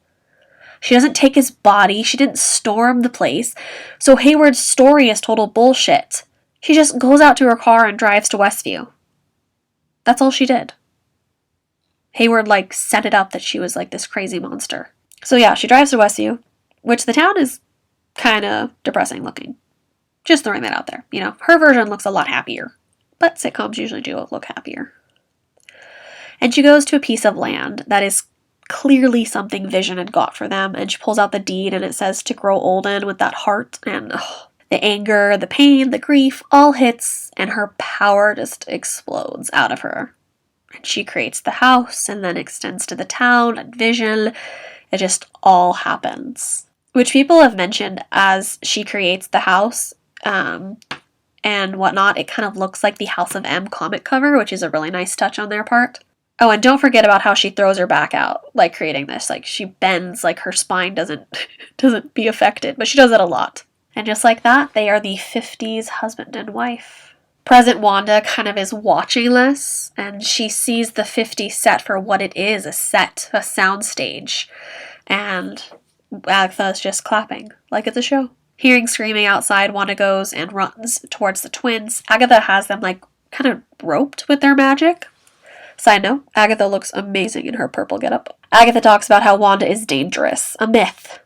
She doesn't take his body. She didn't storm the place. So Hayward's story is total bullshit. She just goes out to her car and drives to Westview. That's all she did. Hayward like set it up that she was like this crazy monster. So yeah, she drives to Westview, which the town is kind of depressing looking. Just throwing that out there. You know, her version looks a lot happier. But sitcoms usually do look happier. And she goes to a piece of land that is clearly something Vision had got for them, and she pulls out the deed and it says to grow old in with that heart, and the anger, the pain, the grief all hits and her power just explodes out of her. And she creates the house and then extends to the town and Vision. It just all happens. Which people have mentioned as she creates the house and whatnot, it kind of looks like the House of M comic cover, which is a really nice touch on their part. Oh, and don't forget about how she throws her back out, like creating this. Like she bends, like her spine doesn't be affected, but she does it a lot. And just like that, they are the 50s husband and wife. Present Wanda kind of is watching this, and she sees the 50s set for what it is, a set, a soundstage. And Agatha is just clapping, like it's a show. Hearing screaming outside, Wanda goes and runs towards the twins. Agatha has them like kind of roped with their magic. Side note, Agatha looks amazing in her purple getup. Agatha talks about how Wanda is dangerous, a myth.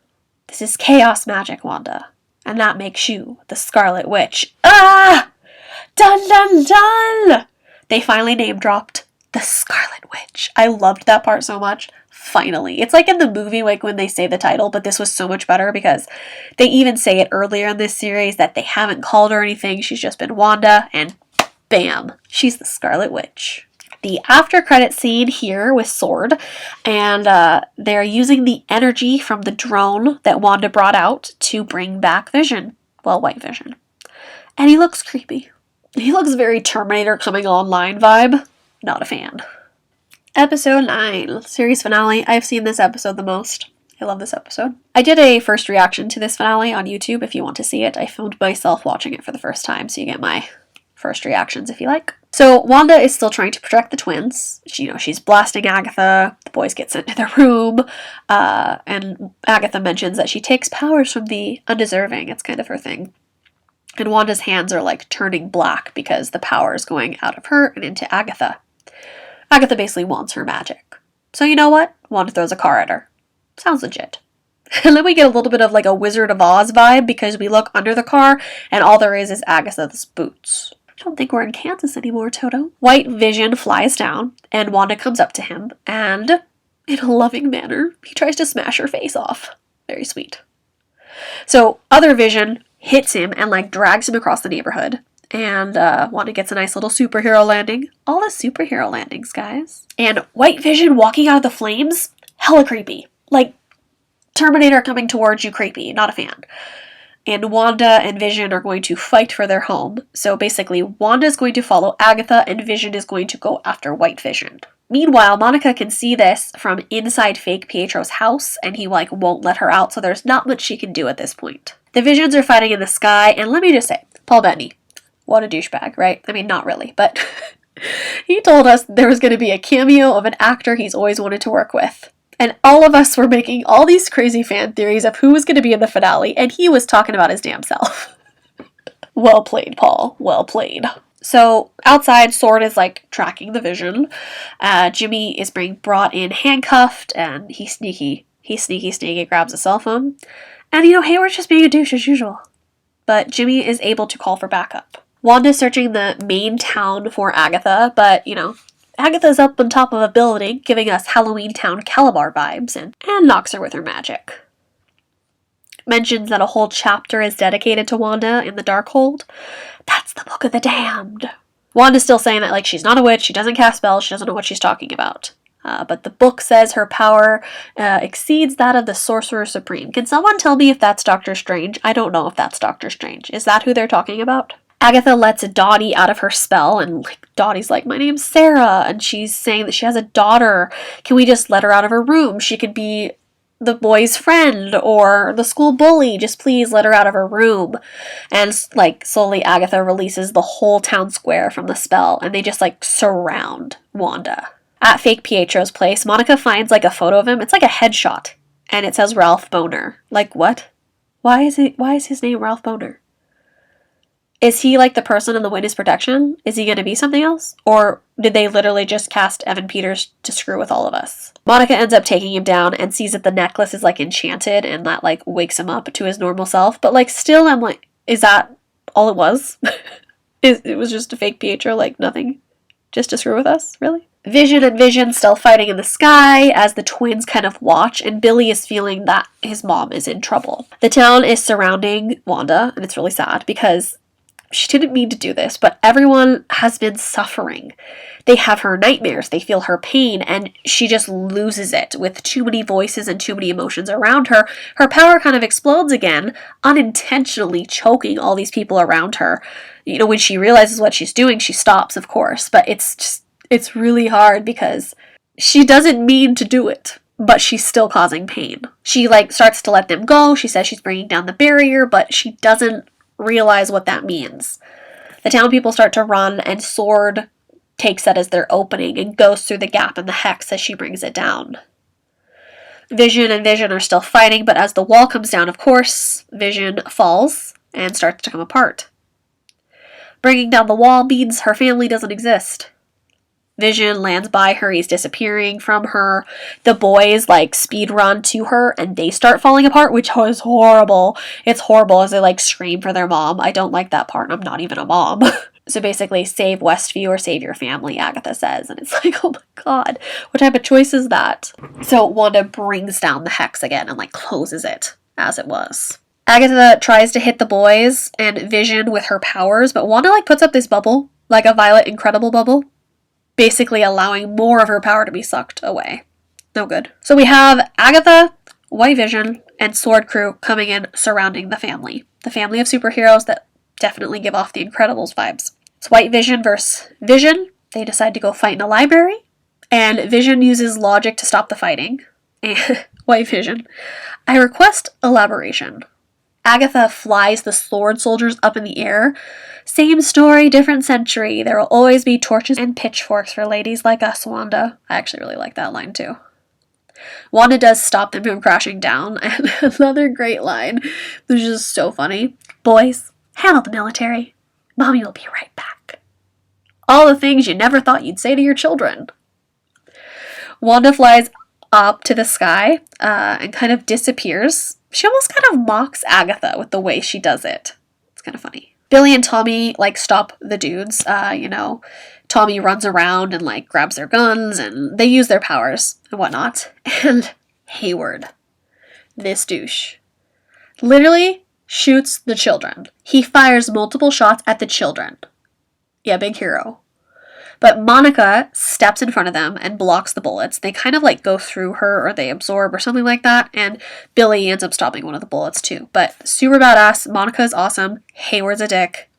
This is chaos magic, Wanda. And that makes you the Scarlet Witch. Ah! Dun dun dun! They finally name dropped the Scarlet Witch. I loved that part so much. Finally. It's like in the movie, like when they say the title, but this was so much better because they even say it earlier in this series that they haven't called her anything. She's just been Wanda, and bam, she's the Scarlet Witch. The after credit scene here with Sword, and they're using the energy from the drone that Wanda brought out to bring back Vision. Well, White Vision. And he looks creepy. He looks very Terminator coming online vibe. Not a fan. Episode 9, series finale. I've seen this episode the most. I love this episode. I did a first reaction to this finale on YouTube if you want to see it. I filmed myself watching it for the first time, so you get my first reactions if you like. So Wanda is still trying to protect the twins. She's blasting Agatha. The boys get sent to their room. And Agatha mentions that she takes powers from the undeserving. It's kind of her thing. And Wanda's hands are like turning black because the power is going out of her and into Agatha. Agatha basically wants her magic. So you know what? Wanda throws a car at her. Sounds legit. And then we get a little bit of like a Wizard of Oz vibe because we look under the car and all there is Agatha's boots. I don't think we're in Kansas anymore, Toto. White Vision flies down and Wanda comes up to him and, in a loving manner, he tries to smash her face off. Very sweet. So other Vision hits him and like drags him across the neighborhood. And Wanda gets a nice little superhero landing. All the superhero landings, guys. And White Vision walking out of the flames, hella creepy. Like, Terminator coming towards you, creepy. Not a fan. And Wanda and Vision are going to fight for their home. So basically, Wanda is going to follow Agatha and Vision is going to go after White Vision. Meanwhile, Monica can see this from inside fake Pietro's house and he like won't let her out, so there's not much she can do at this point. The Visions are fighting in the sky, and let me just say, Paul Bettany, what a douchebag, right? I mean, not really, but he told us there was going to be a cameo of an actor he's always wanted to work with. And all of us were making all these crazy fan theories of who was going to be in the finale, and he was talking about his damn self. Well played, Paul. Well played. So outside, Sword is like tracking the Vision. Jimmy is being brought in handcuffed, and he sneaky grabs a cell phone. And Hayward's just being a douche as usual. But Jimmy is able to call for backup. Wanda's searching the main town for Agatha, but Agatha's up on top of a building, giving us Halloween Town Calabar vibes, and knocks her with her magic. Mentions that a whole chapter is dedicated to Wanda in the Darkhold. That's the Book of the Damned. Wanda's still saying that she's not a witch, she doesn't cast spells, she doesn't know what she's talking about. But the book says her power exceeds that of the Sorcerer Supreme. Can someone tell me if that's Doctor Strange? I don't know if that's Doctor Strange. Is that who they're talking about? Agatha lets Dottie out of her spell, and Dottie's like, my name's Sarah, and she's saying that she has a daughter. Can we just let her out of her room? She could be the boy's friend or the school bully. Just please let her out of her room. And slowly Agatha releases the whole town square from the spell, and they just surround Wanda. At fake Pietro's place, Monica finds a photo of him. It's like a headshot, and it says Ralph Boner. What? Why is his name Ralph Boner? Is he the person in the witness protection? Is he going to be something else? Or did they literally just cast Evan Peters to screw with all of us? Monica ends up taking him down and sees that the necklace is enchanted, and that wakes him up to his normal self. But still I'm is that all it was? It was just a fake Pietro, nothing? Just to screw with us? Really? Vision and Vision still fighting in the sky as the twins kind of watch, and Billy is feeling that his mom is in trouble. The town is surrounding Wanda, and it's really sad because she didn't mean to do this, but everyone has been suffering. They have her nightmares, they feel her pain, and she just loses it with too many voices and too many emotions around her. Her power kind of explodes again, unintentionally choking all these people around her. When she realizes what she's doing, she stops, of course, but it's really hard because she doesn't mean to do it, but she's still causing pain. She starts to let them go. She says she's bringing down the barrier, but she doesn't realize what that means. The town people start to run, and Sword takes that as their opening and goes through the gap in the hex as she brings it down. Vision and Vision are still fighting, but as the wall comes down, of course, Vision falls and starts to come apart. Bringing down the wall means her family doesn't exist. Vision lands by her, he's disappearing from her. The boys speed run to her and they start falling apart, which is horrible. It's horrible as they scream for their mom. I don't like that part, I'm not even a mom. So basically, save Westview or save your family, Agatha says. And it's oh my god, what type of choice is that? So Wanda brings down the hex again and closes it as it was. Agatha tries to hit the boys and Vision with her powers, but Wanda puts up this bubble, a Violet Incredible bubble, basically allowing more of her power to be sucked away. No good. So we have Agatha, White Vision, and Sword Crew coming in, surrounding the family. The family of superheroes that definitely give off the Incredibles vibes. It's White Vision versus Vision. They decide to go fight in a library, and Vision uses logic to stop the fighting. And White Vision, I request elaboration. Agatha flies the sword soldiers up in the air. Same story, different century. There will always be torches and pitchforks for ladies like us, Wanda. I actually really like that line too. Wanda does stop them from crashing down, and another great line, which is so funny. Boys, Handle the military. Mommy will be right back. All the things you never thought you'd say to your children. Wanda flies up to the sky and kind of disappears. She almost kind of mocks Agatha with the way she does it. It's kind of funny. Billy and Tommy, like, stop the dudes. Tommy runs around and, like, grabs their guns, and they use their powers and whatnot. And Hayward, this douche, literally shoots the children. He fires multiple shots at the children. Yeah, big hero. But Monica steps in front of them and blocks the bullets. They kind of like go through her, or they absorb or something like that. And Billy ends up stopping one of the bullets too. But super badass. Monica is awesome. Hayward's a dick.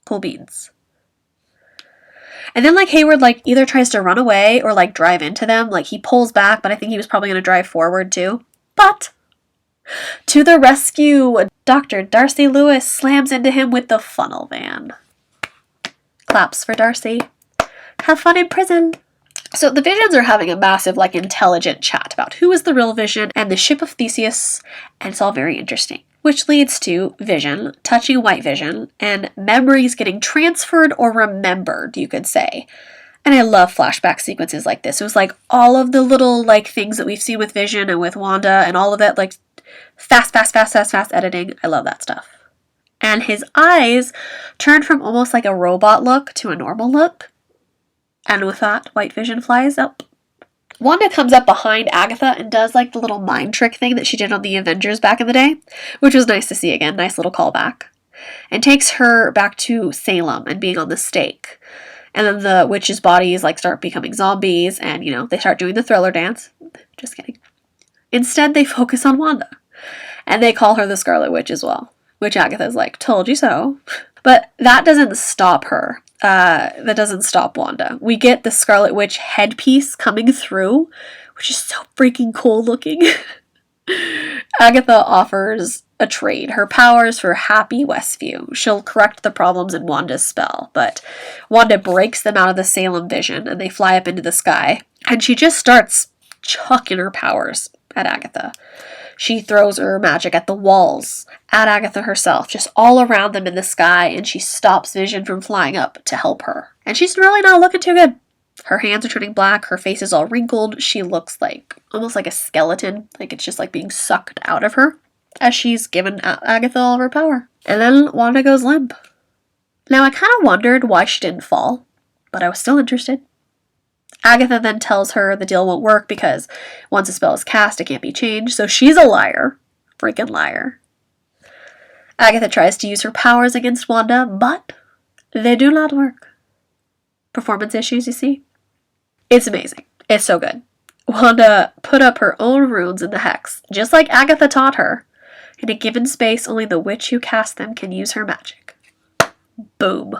Cool beans. And then like Hayward like either tries to run away or like drive into them. Like he pulls back, but I think he was probably going to drive forward too. But to the rescue, Dr. Darcy Lewis slams into him with the funnel van. Claps for Darcy. Have fun in prison. So the Visions are having a massive, like, intelligent chat about who is the real Vision and the ship of Theseus, and it's all very interesting. Which leads to Vision touching White Vision and memories getting transferred or remembered, you could say. And I love flashback sequences like this. It was like all of the little, like, things that we've seen with Vision and with Wanda and all of that, like, fast editing. I love that stuff. And his eyes turned from almost like a robot look to a normal look. And with that, White Vision flies up. Wanda comes up behind Agatha and does like the little mind trick thing that she did on the Avengers back in the day, which was nice to see again, nice little callback. And takes her back to Salem and being on the stake. And then the witches' bodies like start becoming zombies and, they start doing the Thriller dance. Just kidding. Instead, they focus on Wanda. And they call her the Scarlet Witch as well, which Agatha's like, told you so. But that doesn't stop her. That doesn't stop Wanda. We get the Scarlet Witch headpiece coming through, which is so freaking cool looking. Agatha offers a trade. Her powers for Happy Westview. She'll correct the problems in Wanda's spell, but Wanda breaks them out of the Salem Vision and they fly up into the sky. And she just starts chucking her powers at Agatha. She throws her magic at the walls, at Agatha herself, just all around them in the sky, and she stops Vision from flying up to help her. And she's really not looking too good. Her hands are turning black, her face is all wrinkled, she looks like, almost like a skeleton, like it's just like being sucked out of her, as she's given Agatha all of her power. And then Wanda goes limp. Now I kind of wondered why she didn't fall, but I was still interested. Agatha then tells her the deal won't work because once a spell is cast, it can't be changed, so she's a liar. Freaking liar. Agatha tries to use her powers against Wanda, but they do not work. Performance issues, you see? It's amazing. It's so good. Wanda put up her own runes in the hex, just like Agatha taught her. In a given space, only the witch who cast them can use her magic. Boom.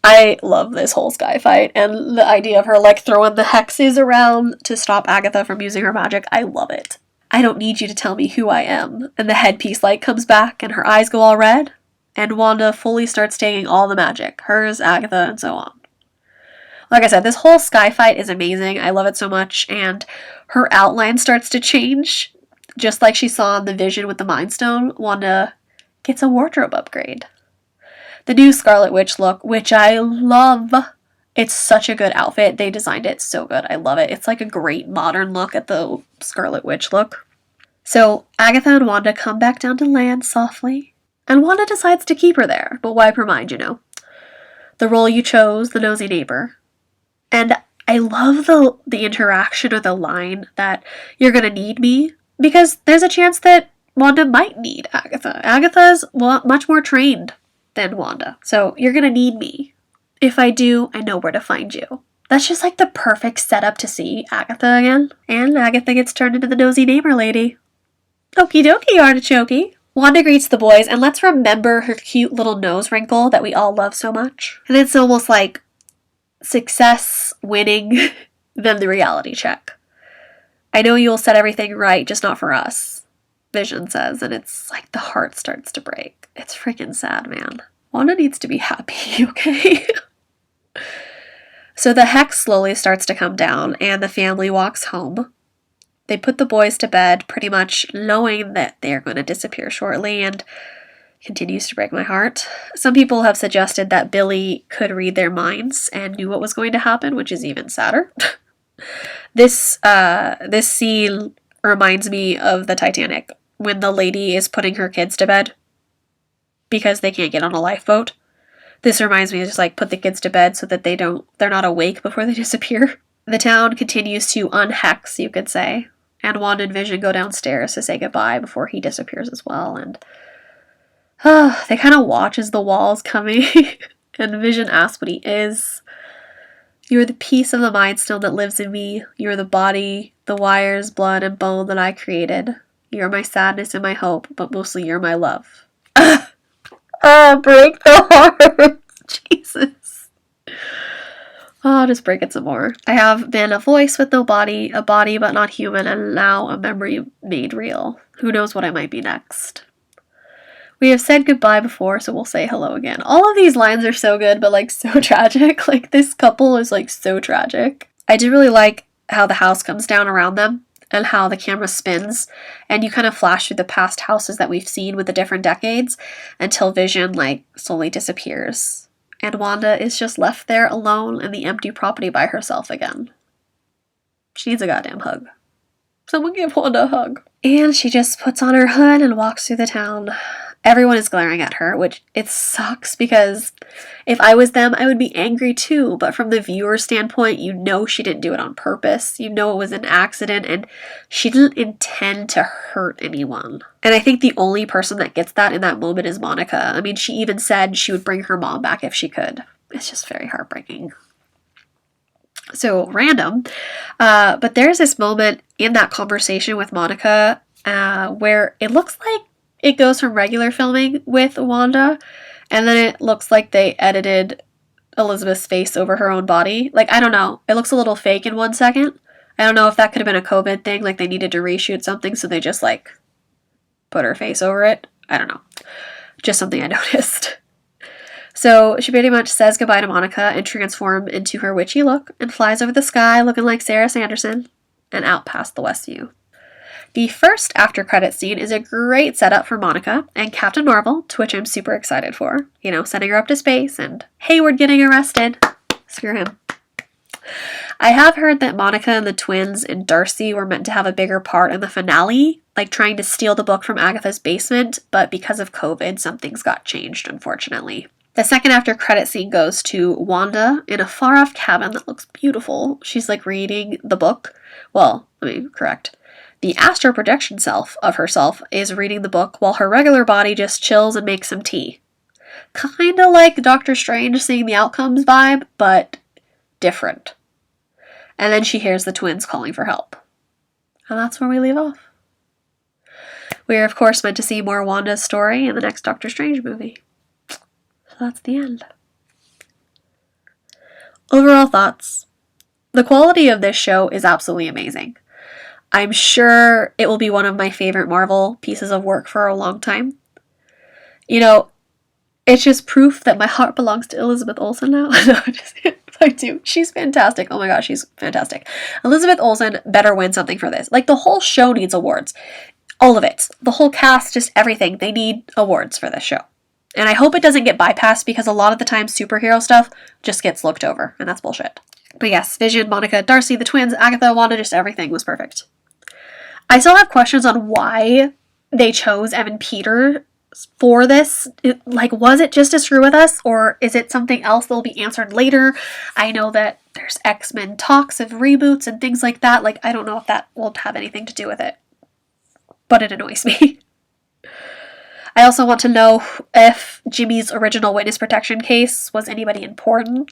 I love this whole sky fight, and the idea of her like throwing the hexes around to stop Agatha from using her magic. I love it. I don't need you to tell me who I am. And the headpiece light comes back and her eyes go all red, and Wanda fully starts taking all the magic. Hers, Agatha, and so on. Like I said, this whole sky fight is amazing. I love it so much, and her outline starts to change. Just like she saw in the Vision with the Mind Stone, Wanda gets a wardrobe upgrade. The new Scarlet Witch look, which I love. It's such a good outfit. They designed it so good. I love it. It's like a great modern look at the Scarlet Witch look. So Agatha and Wanda come back down to land softly, and Wanda decides to keep her there. But why her mind, The role you chose, the nosy neighbor. And I love the interaction or the line that you're going to need me, because there's a chance that Wanda might need Agatha. Agatha's much more trained than Wanda. So you're gonna need me. If I do, I know where to find you. That's just like the perfect setup to see Agatha again. And Agatha gets turned into the nosy neighbor lady. Okie dokie, artichoke. Wanda greets the boys, and let's remember her cute little nose wrinkle that we all love so much. And it's almost like success winning than the reality check. I know you'll set everything right, just not for us, Vision says, and it's like the heart starts to break. It's freaking sad, man. Wanda needs to be happy, okay? So the hex slowly starts to come down, and the family walks home. They put the boys to bed, pretty much knowing that they are going to disappear shortly, and continues to break my heart. Some people have suggested that Billy could read their minds and knew what was going to happen, which is even sadder. This scene reminds me of the Titanic, when the lady is putting her kids to bed because they can't get on a lifeboat. This reminds me of just like put the kids to bed so that they're not awake before they disappear. The town continues to unhex, you could say, and Wanda and Vision go downstairs to say goodbye before he disappears as well, and they kind of watch as the wall's coming, and Vision asks what he is. You are the piece of the Mind Stone that lives in me. You are the body, the wires, blood, and bone that I created. You are my sadness and my hope, but mostly you're my love. Break the heart. Jesus. Oh, just break it some more. I have been a voice with no body, a body but not human, and now a memory made real. Who knows what I might be next? We have said goodbye before, so we'll say hello again. All of these lines are so good, but like so tragic. Like this couple is like so tragic. I do really like how the house comes down around them and how the camera spins, and you kind of flash through the past houses that we've seen with the different decades until Vision like slowly disappears. And Wanda is just left there alone in the empty property by herself again. She needs a goddamn hug. Someone give Wanda a hug. And she just puts on her hood and walks through the town. Everyone is glaring at her, which it sucks because if I was them, I would be angry too. But from the viewer standpoint, you know she didn't do it on purpose. You know it was an accident and she didn't intend to hurt anyone. And I think the only person that gets that in that moment is Monica. I mean, she even said she would bring her mom back if she could. It's just very heartbreaking. So random. But there's this moment in that conversation with Monica where it looks like it goes from regular filming with Wanda, and then it looks like they edited Elizabeth's face over her own body. Like, I don't know. It looks a little fake in 1 second. I don't know if that could have been a COVID thing, like they needed to reshoot something, so they just, like, put her face over it. I don't know. Just something I noticed. So she pretty much says goodbye to Monica and transforms into her witchy look and flies over the sky looking like Sarah Sanderson and out past the Westview. The first after credit scene is a great setup for Monica and Captain Marvel, to which I'm super excited for. You know, sending her up to space and Hayward getting arrested. Screw him. I have heard that Monica and the twins and Darcy were meant to have a bigger part in the finale, like trying to steal the book from Agatha's basement, but because of COVID, some things got changed, unfortunately. The second after credit scene goes to Wanda in a far-off cabin that looks beautiful. She's like reading the book. Well, let me correct. The astral projection self of herself is reading the book while her regular body just chills and makes some tea. Kinda like Doctor Strange seeing the outcomes vibe, but different. And then she hears the twins calling for help. And that's where we leave off. We are, of course, meant to see more Wanda's story in the next Doctor Strange movie. So that's the end. Overall thoughts. The quality of this show is absolutely amazing. I'm sure it will be one of my favorite Marvel pieces of work for a long time. You know, it's just proof that my heart belongs to Elizabeth Olsen now. No, I do. She's fantastic. Oh my gosh, she's fantastic. Elizabeth Olsen better win something for this. Like, the whole show needs awards. All of it. The whole cast, just everything. They need awards for this show. And I hope it doesn't get bypassed because a lot of the time superhero stuff just gets looked over. And that's bullshit. But yes, Vision, Monica, Darcy, the twins, Agatha, Wanda, just everything was perfect. I still have questions on why they chose Evan Peters for this. Was it just to screw with us, or is it something else that will be answered later? I know that there's X-Men talks of reboots and things like that. Like, I don't know if that will have anything to do with it, but it annoys me. I also want to know if Jimmy's original witness protection case was anybody important.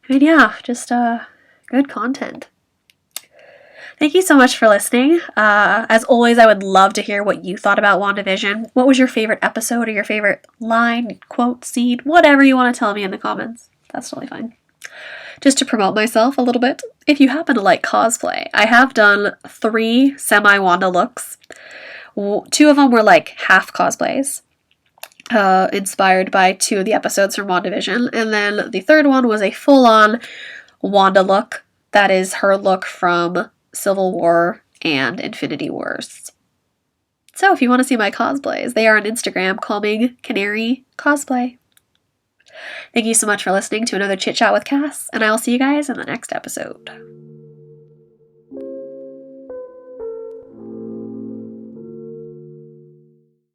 I mean, yeah, just good content. Thank you so much for listening. As always, I would love to hear what you thought about WandaVision. What was your favorite episode or your favorite line, quote, scene, whatever you want to tell me in the comments. That's totally fine. Just to promote myself a little bit, if you happen to like cosplay, I have done 3 semi-Wanda looks. 2 of them were like half cosplays, inspired by 2 of the episodes from WandaVision. And then the third one was a full-on Wanda look. That is her look from Civil War and Infinity Wars. So if you want to see my cosplays, they are on Instagram. Call me Canary Cosplay. Thank you so much for listening to another Chit Chat with Cass, and I will see you guys in the next episode.